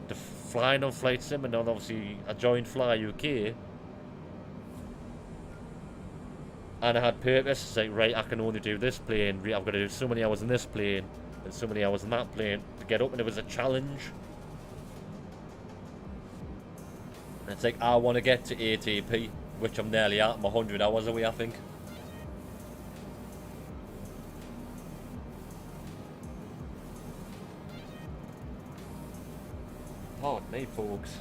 to flying on Flight Sim, and then obviously I joined Fly UK and I had purpose. It's like, right, I can only do this plane, I've got to do so many hours in this plane and so many hours in that plane to get up, and it was a challenge. And it's like, I want to get to ATP, which I'm nearly at. I'm 100 hours away, I think. Pardon me, folks.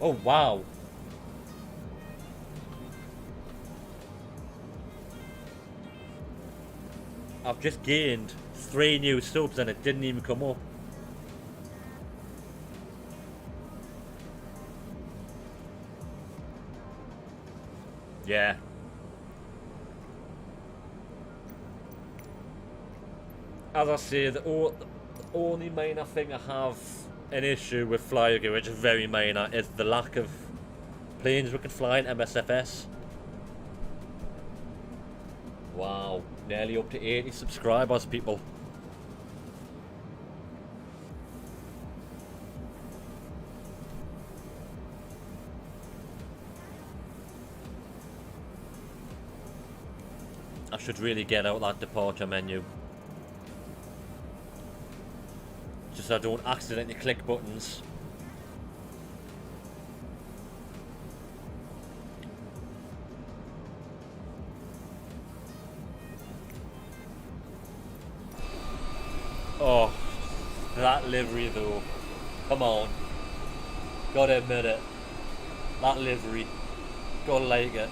Oh, wow. I've just gained 3 new subs and it didn't even come up. Yeah. As I say, the only minor thing I have an issue with Fly UK, which is very minor, is the lack of planes we can fly in MSFS. Wow, nearly up to 80 subscribers, people. I should really get out that departure menu. Just so I don't accidentally click buttons. Oh, that livery though. Come on. Gotta admit it. That livery. Gotta like it.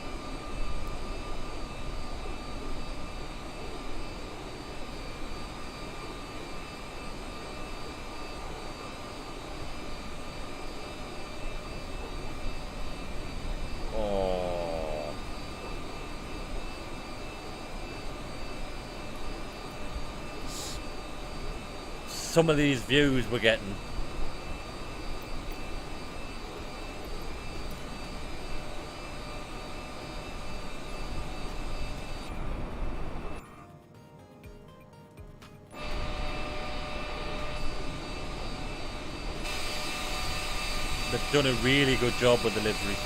Oh. some of these views we're getting. They've done a really good job with the livery.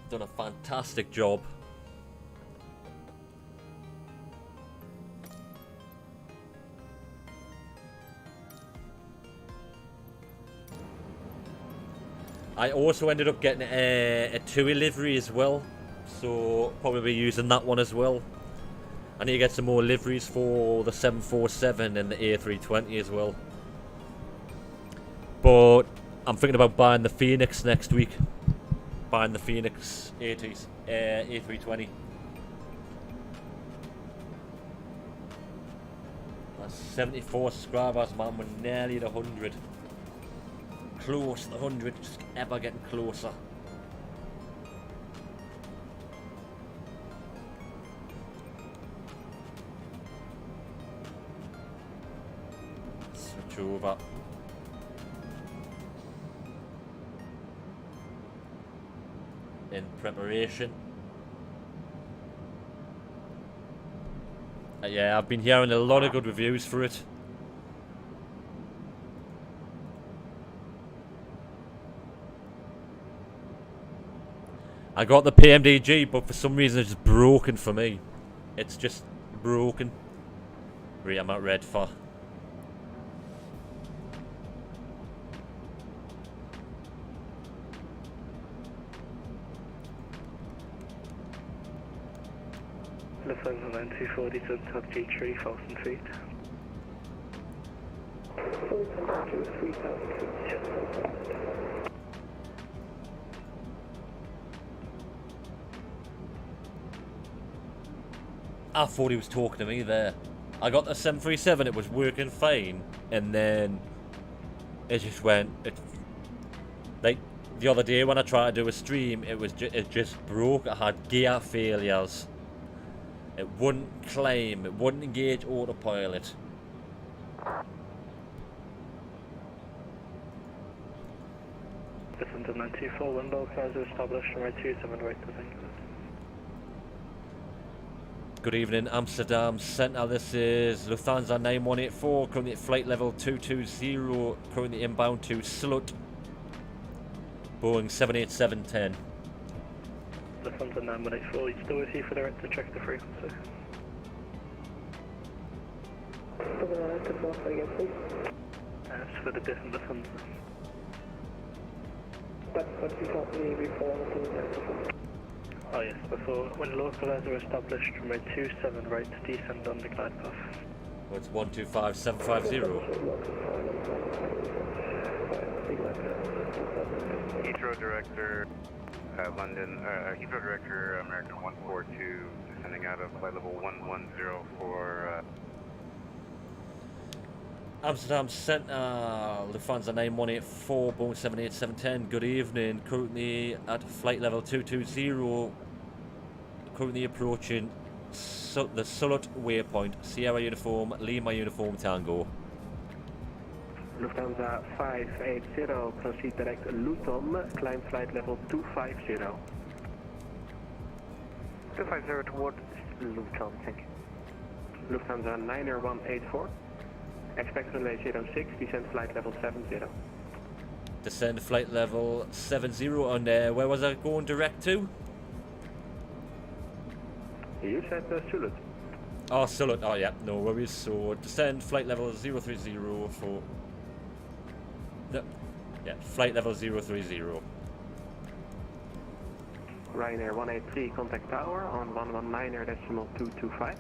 Done a fantastic job. I also ended up getting a TUI livery as well, so probably be using that one as well. I need to get some more liveries for the 747 and the A320 as well. But I'm thinking about buying the Phoenix next week. Buying the Phoenix A320. That's 74 subscribers, man. We're nearly at 100. Close to 100, just ever getting closer. Switch over. In preparation. Yeah, I've been hearing a lot of good reviews for it. I got the PMDG, but for some reason it's broken for me. It's just broken. Right, I'm at red for. Luthansa 9240 to top G3, 1,000 feet. 3,000 feet. I thought he was talking to me there. I got the 737, it was working fine, and then it just went. Like the other day when I tried to do a stream, it just broke. I had gear failures. It wouldn't claim. It wouldn't engage autopilot. Listen to 924, window cars are established on right 27 right to think. Good evening, Amsterdam Centre. This is Lufthansa 9184, currently at flight level 220, currently inbound to Slut. Boeing 787-10. Lufthansa 9184, you still with you for the right to check the frequency? That's for the different Lufthansa. That's what you told me before. Oh yes, before, when localizer are established, runway 27 right to descend on the glide path. Oh, it's 125750. Heathrow Director, London, Heathrow Director, American 142, descending out of flight level 110 for... Amsterdam Centre, Lufthansa 9184, Boeing 787-10. Good evening. Currently at flight level 220. Currently approaching the Sulut waypoint. Sierra Uniform, Lima Uniform Tango. Lufthansa 580, proceed direct Luton, climb flight level 250. 250 towards Luton, thank you. Lufthansa 9184. Expect runway 06, descend flight level 70. Descend flight level 70, and where was I going direct to? You said Sulut. Oh, Sulut, oh yeah, no worries. So descend flight level 030 for... No, yeah, flight level 030. Ryanair 183, contact tower on 119.225.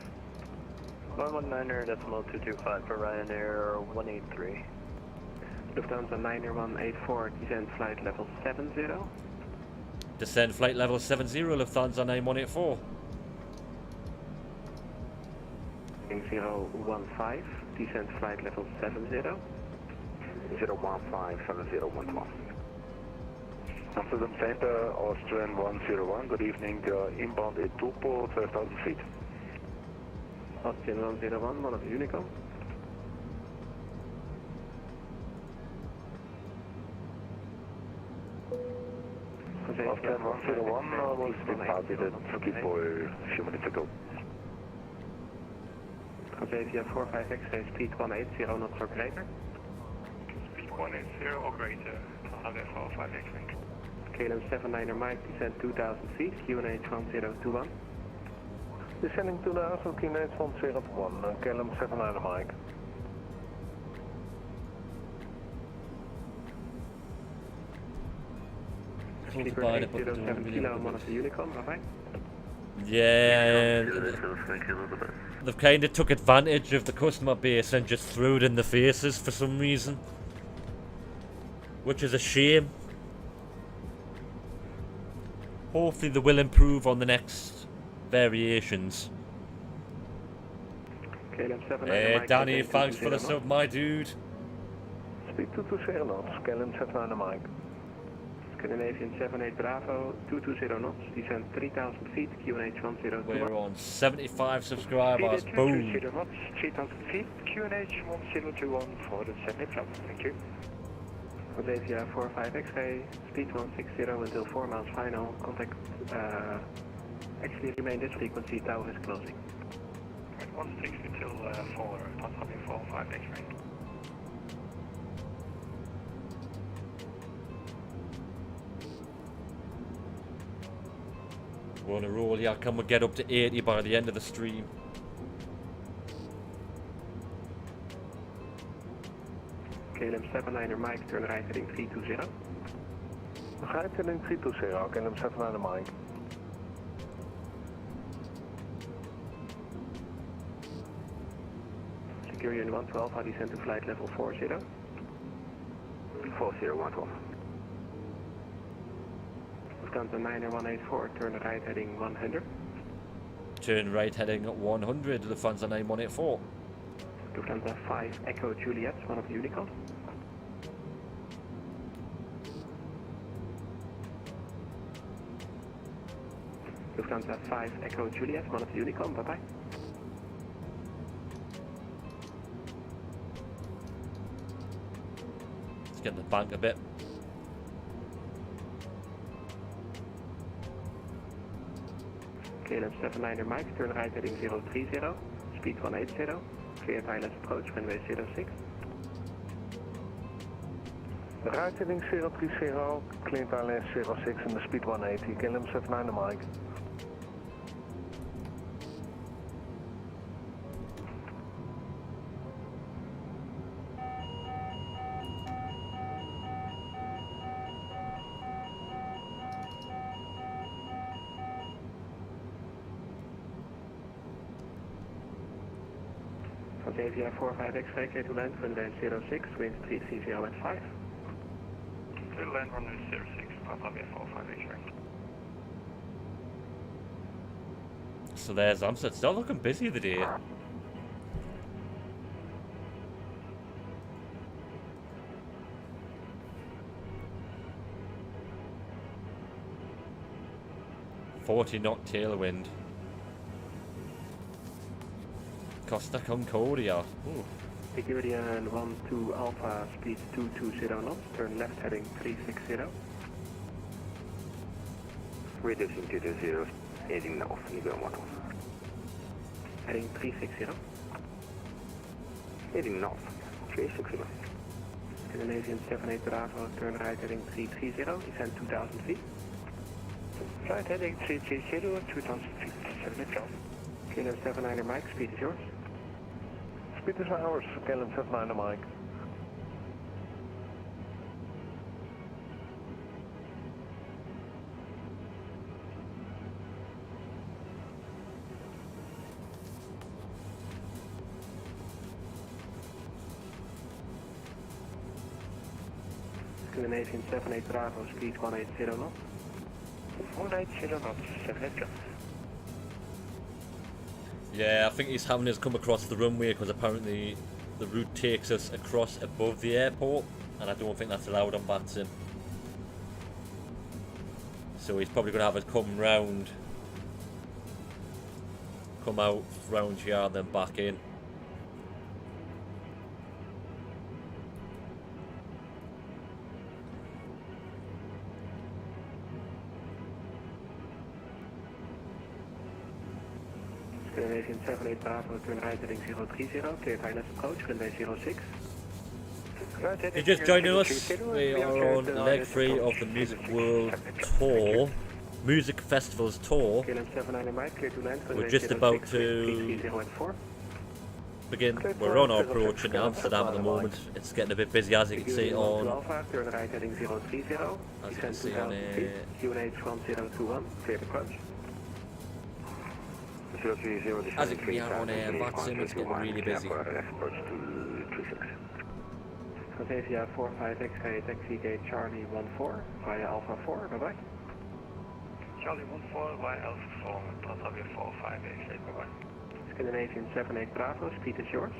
119.225 for Ryanair 183. Lufthansa 9184, descend flight level 70. Descend flight level 70, Lufthansa 9184. 015, descent flight level 70. 015, 70112. Amsterdam Center, Austrian 101, good evening, inbound at Toolport, 12,000 feet. Austrian 101, one of the Unicom. Austrian 101 was departed at Schiphol a few minutes ago. Xavier 45 X-ray, speed 180, knots or greater. Speed 180 or greater, Xavier 45 X-ray. KLM 79er Mike, descent 2000 feet, QNH 1021. Descending 2000, QNH 1021, KLM 79er Mike. Sleeper 807 kilo, one of the Unicom, bye-bye. Yeah, they've kind of took advantage of the customer base and just threw it in the faces for some reason, which is a shame. Hopefully they will improve on the next variations. Hey Danny, thanks for the sub, my dude. Speed 220 knots, KLM 79er Mike. Scandinavian 78 Bravo, 220 knots, descent 3000 feet, QNH 1021. We're on 75 subscribers, boom. 220 knots, 3000 feet, QNH 1021 for the 78 Bravo, thank you. Xavier 45 X-ray, speed 160 until 4 miles final, contact, actually remain this frequency, tower is closing. 160 till 4, Xavier 45 X-ray. We're on a roll, yeah, can we get up to 80 by the end of the stream? KLM 79er Mike, turn right heading 320. Right heading 320, KLM 79er Mike. Securian 112, how descend to flight level 40. 40112. Lufthansa 9er 184, turn right heading 100. Turn right heading 100, Lufthansa 9184. Lufthansa 5 Echo Juliet, one of the Unicom. Lufthansa 5 Echo Juliet, one of the Unicom, bye-bye. Let's get in the bank a bit. KLM 79er Mike, turn right heading 030, speed 180, cleared ILS approach, runway 06. Right heading 030, cleared ILS 06 and the speed 180, KLM 79er Mike. Xavier 45 X-ray, clear to land, runway 06, wind 330 at 5. Clear to land, runway 06, Xavier 45 X-ray. So there's Amsterdam, still looking busy today. .40-knot tailwind. Costa Concordia. Ooh. Sigurian 12 Alpha, speed 220 knots, turn left heading 360. Reducing 220, heading north, Nigel 1. Heading 360. Heading north, 360. Scandinavian 78 Bravo, turn right heading 330, descend 2000 feet. Right heading 330, 2000 feet, 7 KLM 79er Mike, speed is yours. Speed is ours, KLM 79er Mike. Scandinavian 78 Bravo, speed 180 knots. 180 knots, 7 knots. Yeah, I think he's having us come across the runway because apparently the route takes us across above the airport, and I don't think that's allowed on Vatsim. So he's probably going to have us come round, come out round here, then back in. Scandinavian 78 Bravo, turn right heading 030, cleared highness approach, runway 06. If you're just joining us, we are on leg 3 of the Music World Tour, Music Festivals Tour. We're just about to begin. We're on our approach in Amsterdam at the moment. It's getting a bit busy, as you can see on QNH 1021, cleared approach. As you can see on Vatsim, it's getting really busy. Avia 45 X-ray, taxi gate Charlie 14 via Alpha 4, bye bye. Charlie 14 via Alpha 4, Tatavia 45 X-ray, bye bye. Scandinavian 78 Bravo, speed is yours.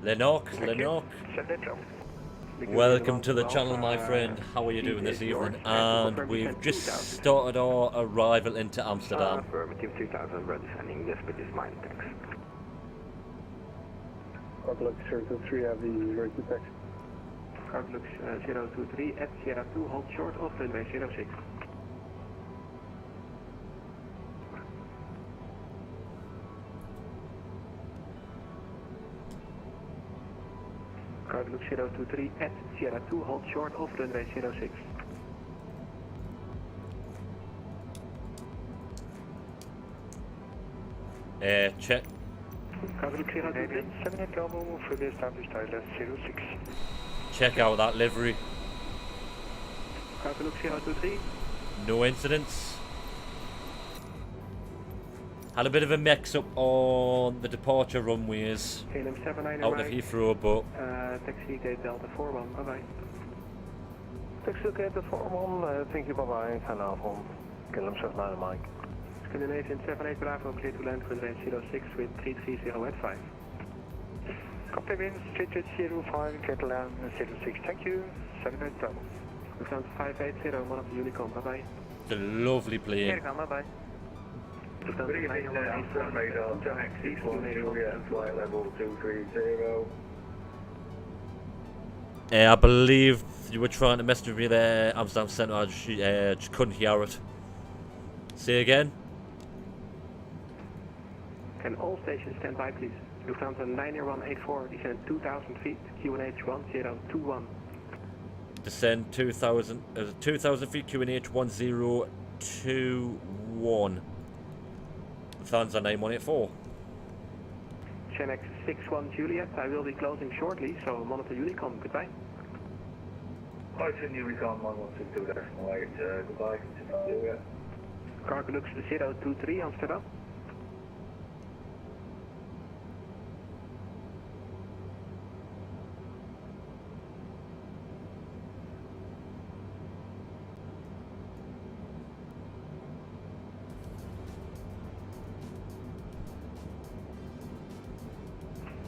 Lennox, welcome to the channel, my friend. How are you doing this evening? And we've just started our arrival into Amsterdam. Affirmative 2000, ready sending the speed is mine, thanks. Outlook 023, have the right to taxi. Outlook 023 at Sierra 2, hold short of runway 06. Outlook 023 at Sierra 2, hold short of runway 06. Check. Outlook 023. 78 Bravo, move for the established ILS 06. Check out that livery. Outlook 023. No incidents. Had a bit of a mix-up on the departure runways out of Heathrow, but taxi gate Delta 41, bye bye. Taxi gate Delta 41, thank you, bye bye. Goedenavond. KLM 79 Mike. Scandinavian 78 Bravo, clear to land runway 06 with 330 at 5. Copy wind, 3805, clear to land 06, thank you. 78 Bravo. Lufthansa 580, one of the Unicom, bye bye. the lovely plane. Bye bye. Good evening, Amsterdam radar, taxi 1 Juliet, flight level 230. I believe you were trying to message me there, Amsterdam Centre. I just couldn't hear it. Say again. Can all stations stand by, please? Lufthansa 90184, descend 2,000 feet, QNH 1021. Descend 2,000 feet, QNH 1021. Lufthansa 9184. Chenex 61 Juliet, I will be closing shortly, so monitor Unicom, goodbye. Python Unicom 1162.8, goodbye, Juliet. Cargo looks 023 Amsterdam.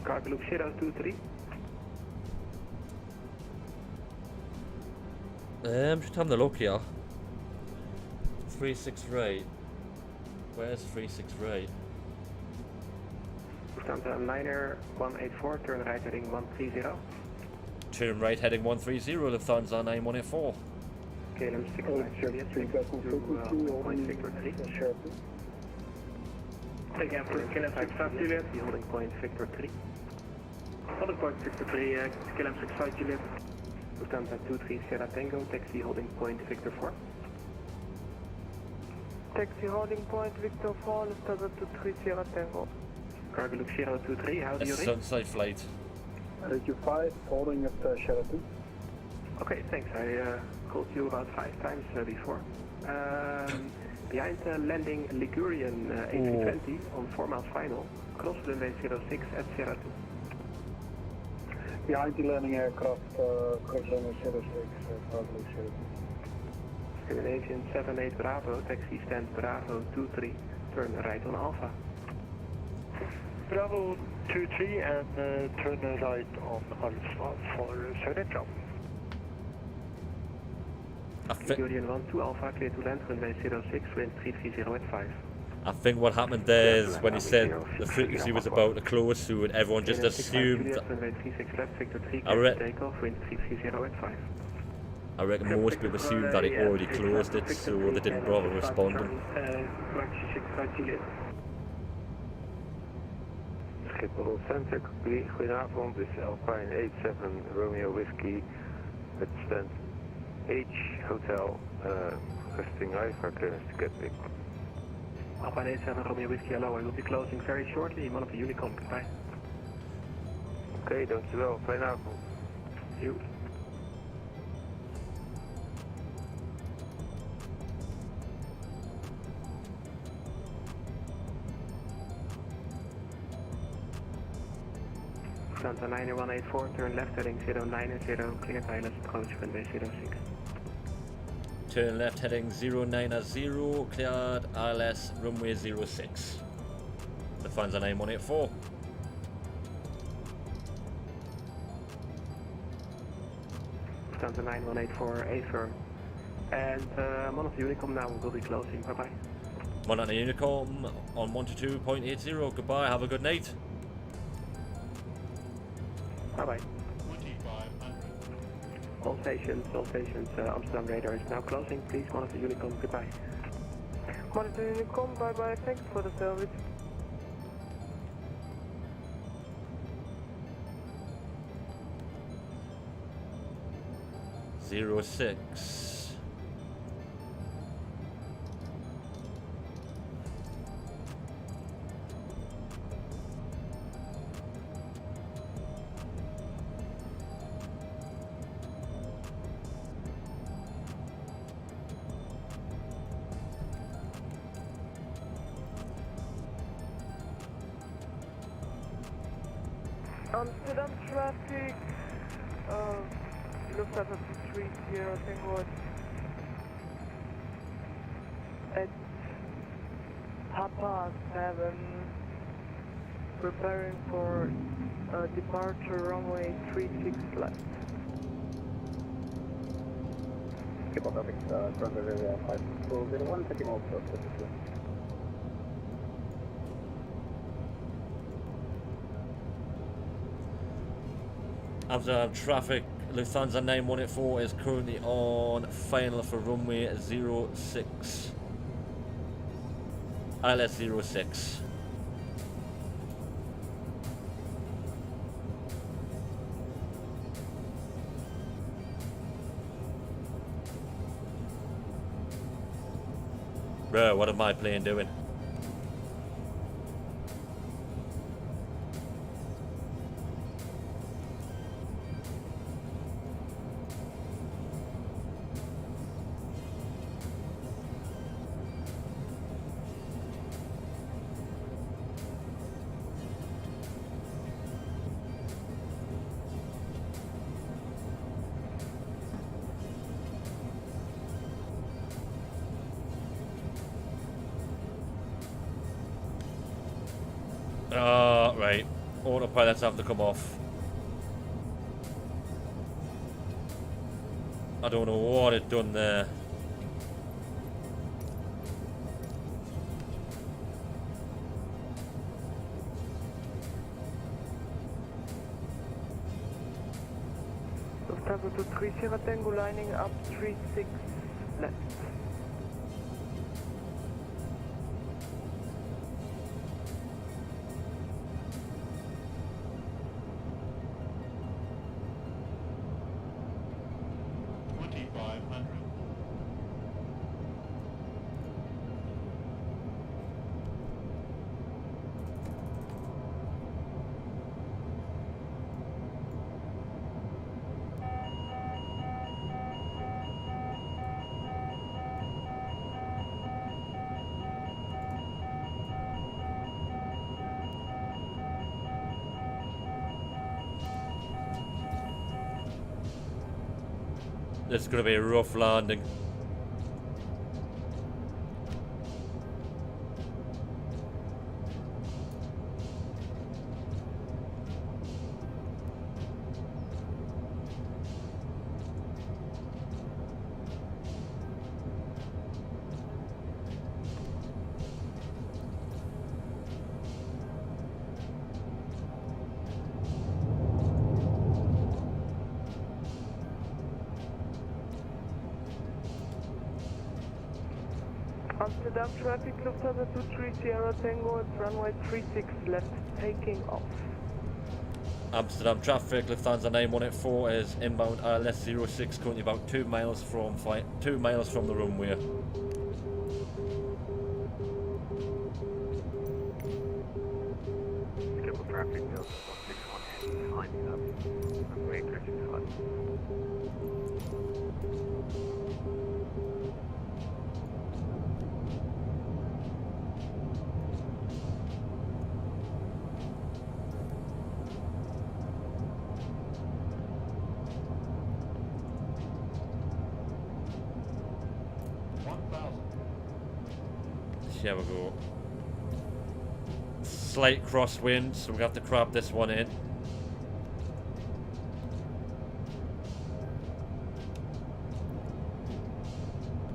Cargo look 023. Just having a look here. 363. Where's 363? Lufthansa Liner 184, turn right heading 130. Turn right heading 130, Lufthansa 9184. KLM 69 Juliet, point Victor 3. Again for KLM 65 Juliet, holding point Victor 3. Holding point Victor 3, KLM 65 Juliet. Lufthansa 23 Sierra Tango, taxi holding point Victor 4. Taxi holding point Victor 4, Lufthansa 23 Sierra Tango. Cargo look 023, how do you read? Sunside flight. You 5, holding at Sheraton. Okay, thanks. I called you about 5 times before. Behind landing Ligurian A320 on 4 miles final, cross runway 06 at Sierra 2. Behind the landing aircraft, cross runway 06, Cargo 02. Scandinavian 78 Bravo, taxi stand Bravo 23, turn right on Alpha. Bravo 23 and turn right on Alpha for 7 jump. Ligurian 1-2 Alpha, clear to land, runway 06, wind 330 at 5. I think what happened there is when he said the frequency was about to close soon, everyone just assumed. I reckon most people assumed that it already closed it, so they didn't bother responding. Schiphol Center, goedenavond, dit is Alpine 87 Romeo Whiskey, het stand H Hotel, requesting IFR clearance to Gatwick. Alpine 87 Romeo Whiskey, hello, I will be closing very shortly, one of the Unicom, goodbye. Oké, dankjewel, fijne avond. You. Santa 9184, turn left heading 090, cleared ILS approach runway 06. Turn left heading 090, cleared ILS runway 06. Lufthansa 9184. Lufthansa 9184, A firm. And one of the Unicom now will be closing, bye bye. One on the Unicom on 122.80, goodbye, have a good night. Bye bye. All stations, Amsterdam radar is now closing. Please monitor Unicom, goodbye. Monitor Unicom, bye bye, thanks for the service. Zero 06. Amsterdam traffic, Lufthansa 230, Tango at 7:30, preparing for departure runway 36 left. Schiphol traffic, runway 5401, taking off for 32. Amsterdam traffic, Lufthansa 9184 is currently on final for runway 06. ILS 06. Bro, what am I plane doing? Right. Autopilot's have to come off. I don't know what it done there. Lufthansa 230 Tango lining up 36 left. This is going to be a rough landing. Amsterdam traffic, Lufthansa 230 Tango, it's runway 36 left, taking off. Amsterdam traffic, Lufthansa 9184 is inbound ILS 06, currently about 2 miles from the runway. Scheduled traffic, Delta 161 lining up. Runway 36 left. Here we go. Slight crosswind, so we have to crab this one in.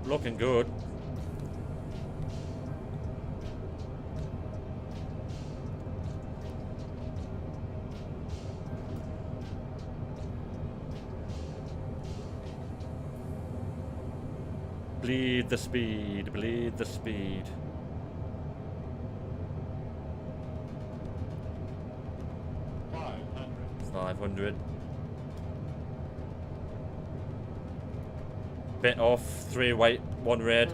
Looking good. Bleed the speed, bleed the speed. 500. Bit off, 3 white, 1 red.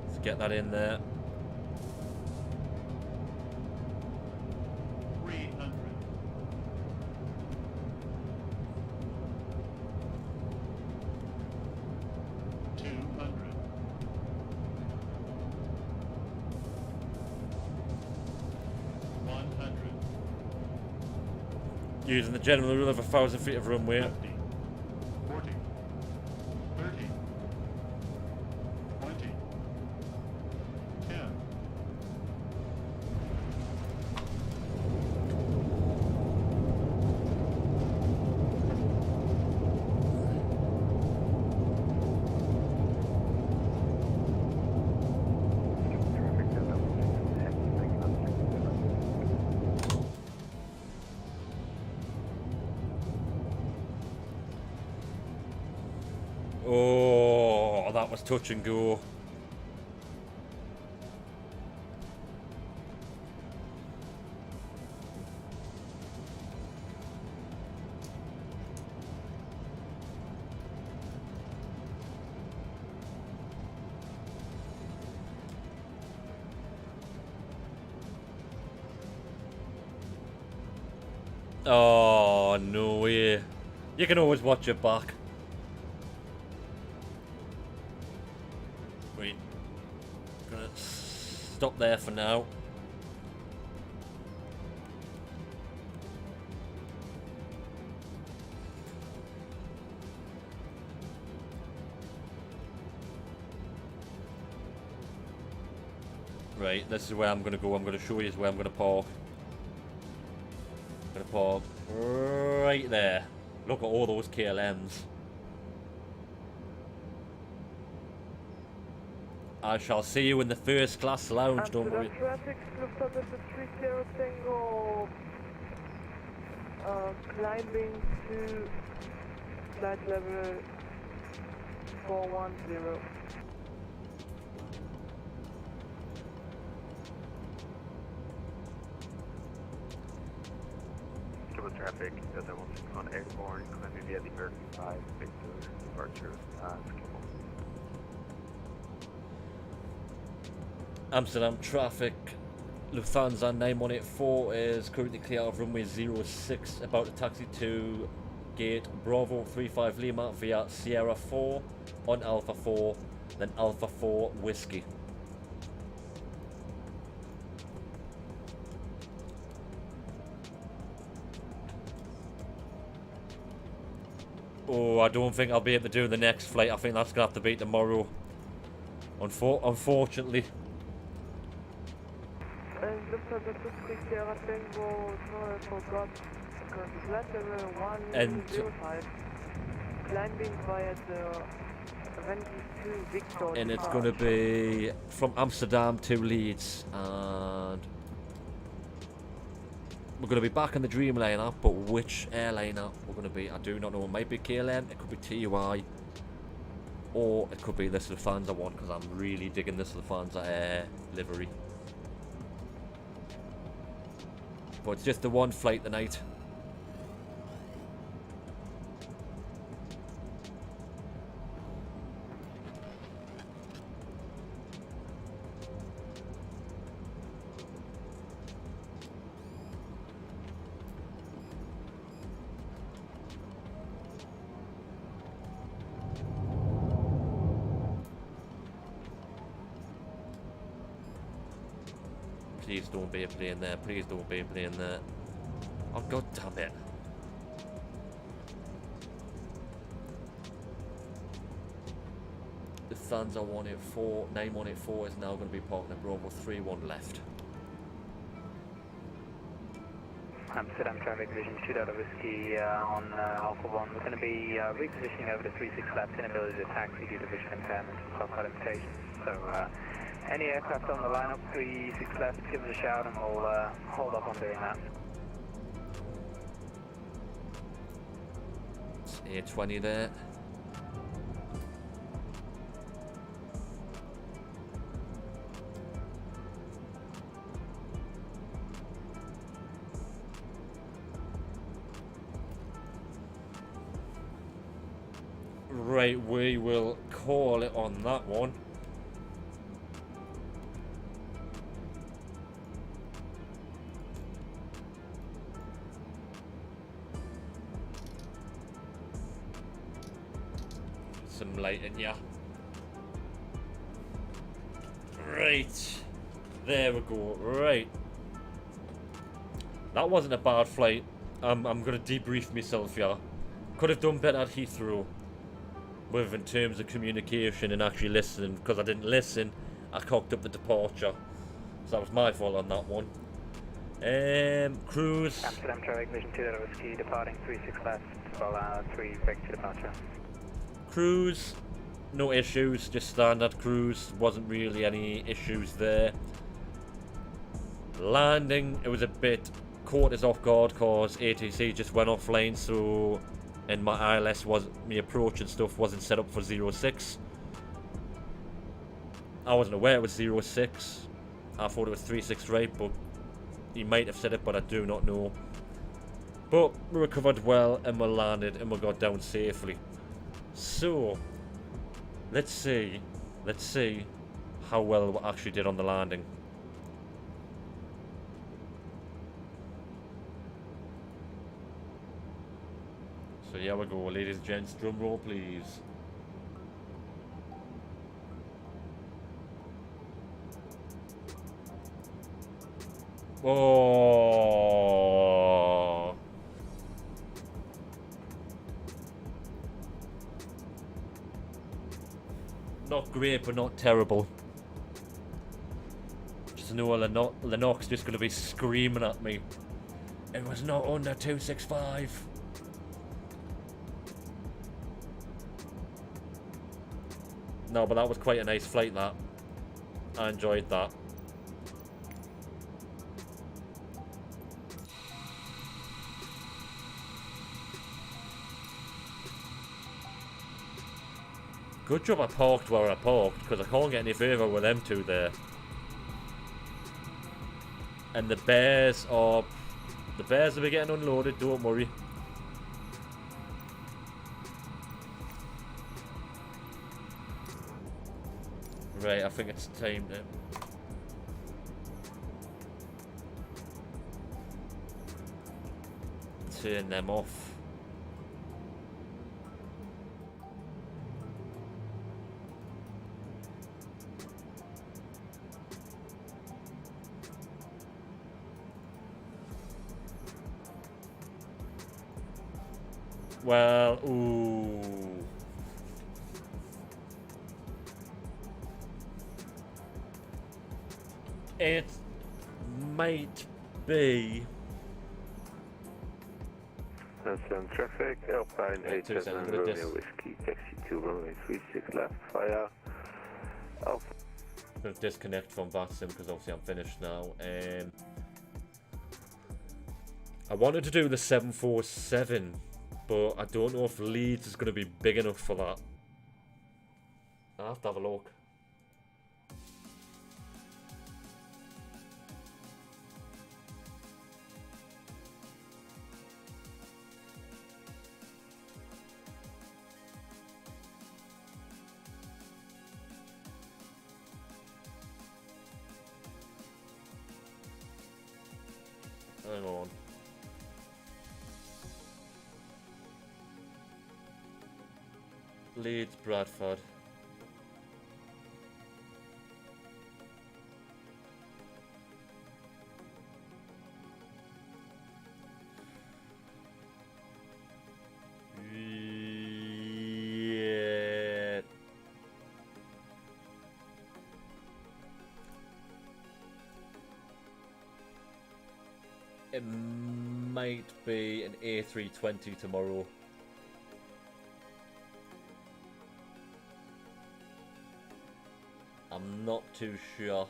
Let's get that in there. 300. 200. Using the general rule of 1,000 feet of runway. 50, 40, 30, 20, 10. Oh, that was touch and go. Oh, no way. You can always watch it back. Wait. Gonna stop there for now. Right, this is where I'm gonna go. I'm gonna show you where I'm gonna park. I'm gonna park right there. Look at all those KLMs. I shall see you in the first class lounge, don't worry. Traffic, Lufthansa 230 Tango, climbing to flight level 410. Scheduled traffic, Delta 161 airborne, climbing via the American 5, Victor, departure, schedule. Amsterdam traffic, Lufthansa 9184 is currently clear of runway 06, about to taxi to gate Bravo 35 Lima via Sierra 4 on Alpha 4, then Alpha 4 Whiskey. Oh, I don't think I'll be able to do the next flight. I think that's going to have to be tomorrow. Unfortunately. Lufthansa 230 Tango, no, I forgot. Flight level 105. Climbing via the 22 Victor. And it's going to be from Amsterdam to Leeds. And we're going to be back in the Dreamliner, but which airliner we're going to be, I do not know. It might be KLM, it could be TUI. Or it could be this Lufthansa one, because I'm really digging this Lufthansa Air livery. But it's just the one flight tonight. Please don't be a plane there. Please don't be a plane there. Oh, god damn it. The Lufthansa 9184 is now going to be parking at Bravo 31 left. Amsterdam traffic, Vision 2 Delta Whiskey on Alpha 1. We're going to be repositioning over to 36 left, inability to taxi due to vision impairment and cross-site invitation. So, any aircraft on the lineup, 36 left, give us a shout and we'll hold off on doing that. It's A20 there. Right, we will call it on that one. Some lighting, yeah. Right. There we go. Right. That wasn't a bad flight. I'm going to debrief myself, yeah. Could have done better at Heathrow. With in terms of communication and actually listening. Because I didn't listen, I cocked up the departure. So that was my fault on that one. Cruise. Amsterdam traffic, Vision 2 Delta Whiskey, departing 36 left, 3 break to departure. Cruise, no issues, just standard cruise, wasn't really any issues there. Landing, it was a bit caught us off guard because ATC just went offline, so, and my ILS was, my approach and stuff wasn't set up for 06. I wasn't aware it was 06, I thought it was 36 right, but he might have said it, but I do not know. But we recovered well and we landed and we got down safely. So, let's see how well we actually did on the landing. So here we go, ladies and gents, drum roll please. Oh. Not great, but not terrible. Just know Lennox just going to be screaming at me. It was not under 265. No, but that was quite a nice flight, that. I enjoyed that. Good job I parked where I parked, because I can't get any further with them two there. And the bears will be getting unloaded, don't worry. Right, I think it's time to turn them off. Well, ooh. It might be. Amsterdam traffic, Alpine 87 Romeo Whiskey, taxi to runway 36 left via Alpha. I'm going to disconnect from vatsim because obviously I'm finished now. I wanted to do the 747, but I don't know if Leeds is going to be big enough for that. I have to have a look. Hang on. Leeds, Bradford. Yeah. It might be an A320 tomorrow. I'm not too sure.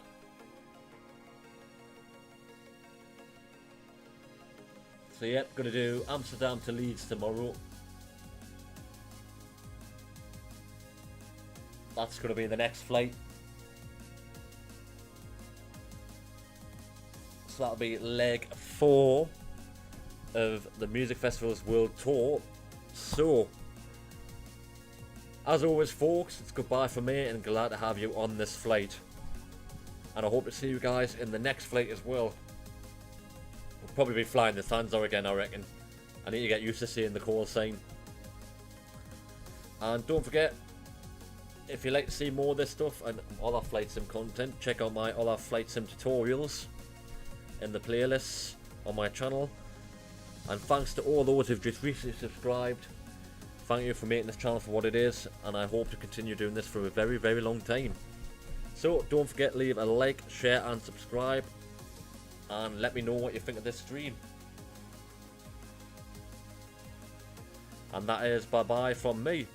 So yep, gonna do Amsterdam to Leeds tomorrow. That's gonna be the next flight. So that'll be leg 4 of the Music Festival's World Tour. So, as always folks, it's goodbye from me and glad to have you on this flight. And I hope to see you guys in the next flight as well. We'll probably be flying the Luthansa again, I reckon. I need to get used to seeing the call sign. And don't forget, if you'd like to see more of this stuff and other flight sim content, check out my other flight sim tutorials in the playlists on my channel. And thanks to all those who've just recently subscribed. Thank you for making this channel for what it is, and I hope to continue doing this for a very, very long time. So don't forget, leave a like, share and subscribe, and let me know what you think of this stream. And that is bye bye from me.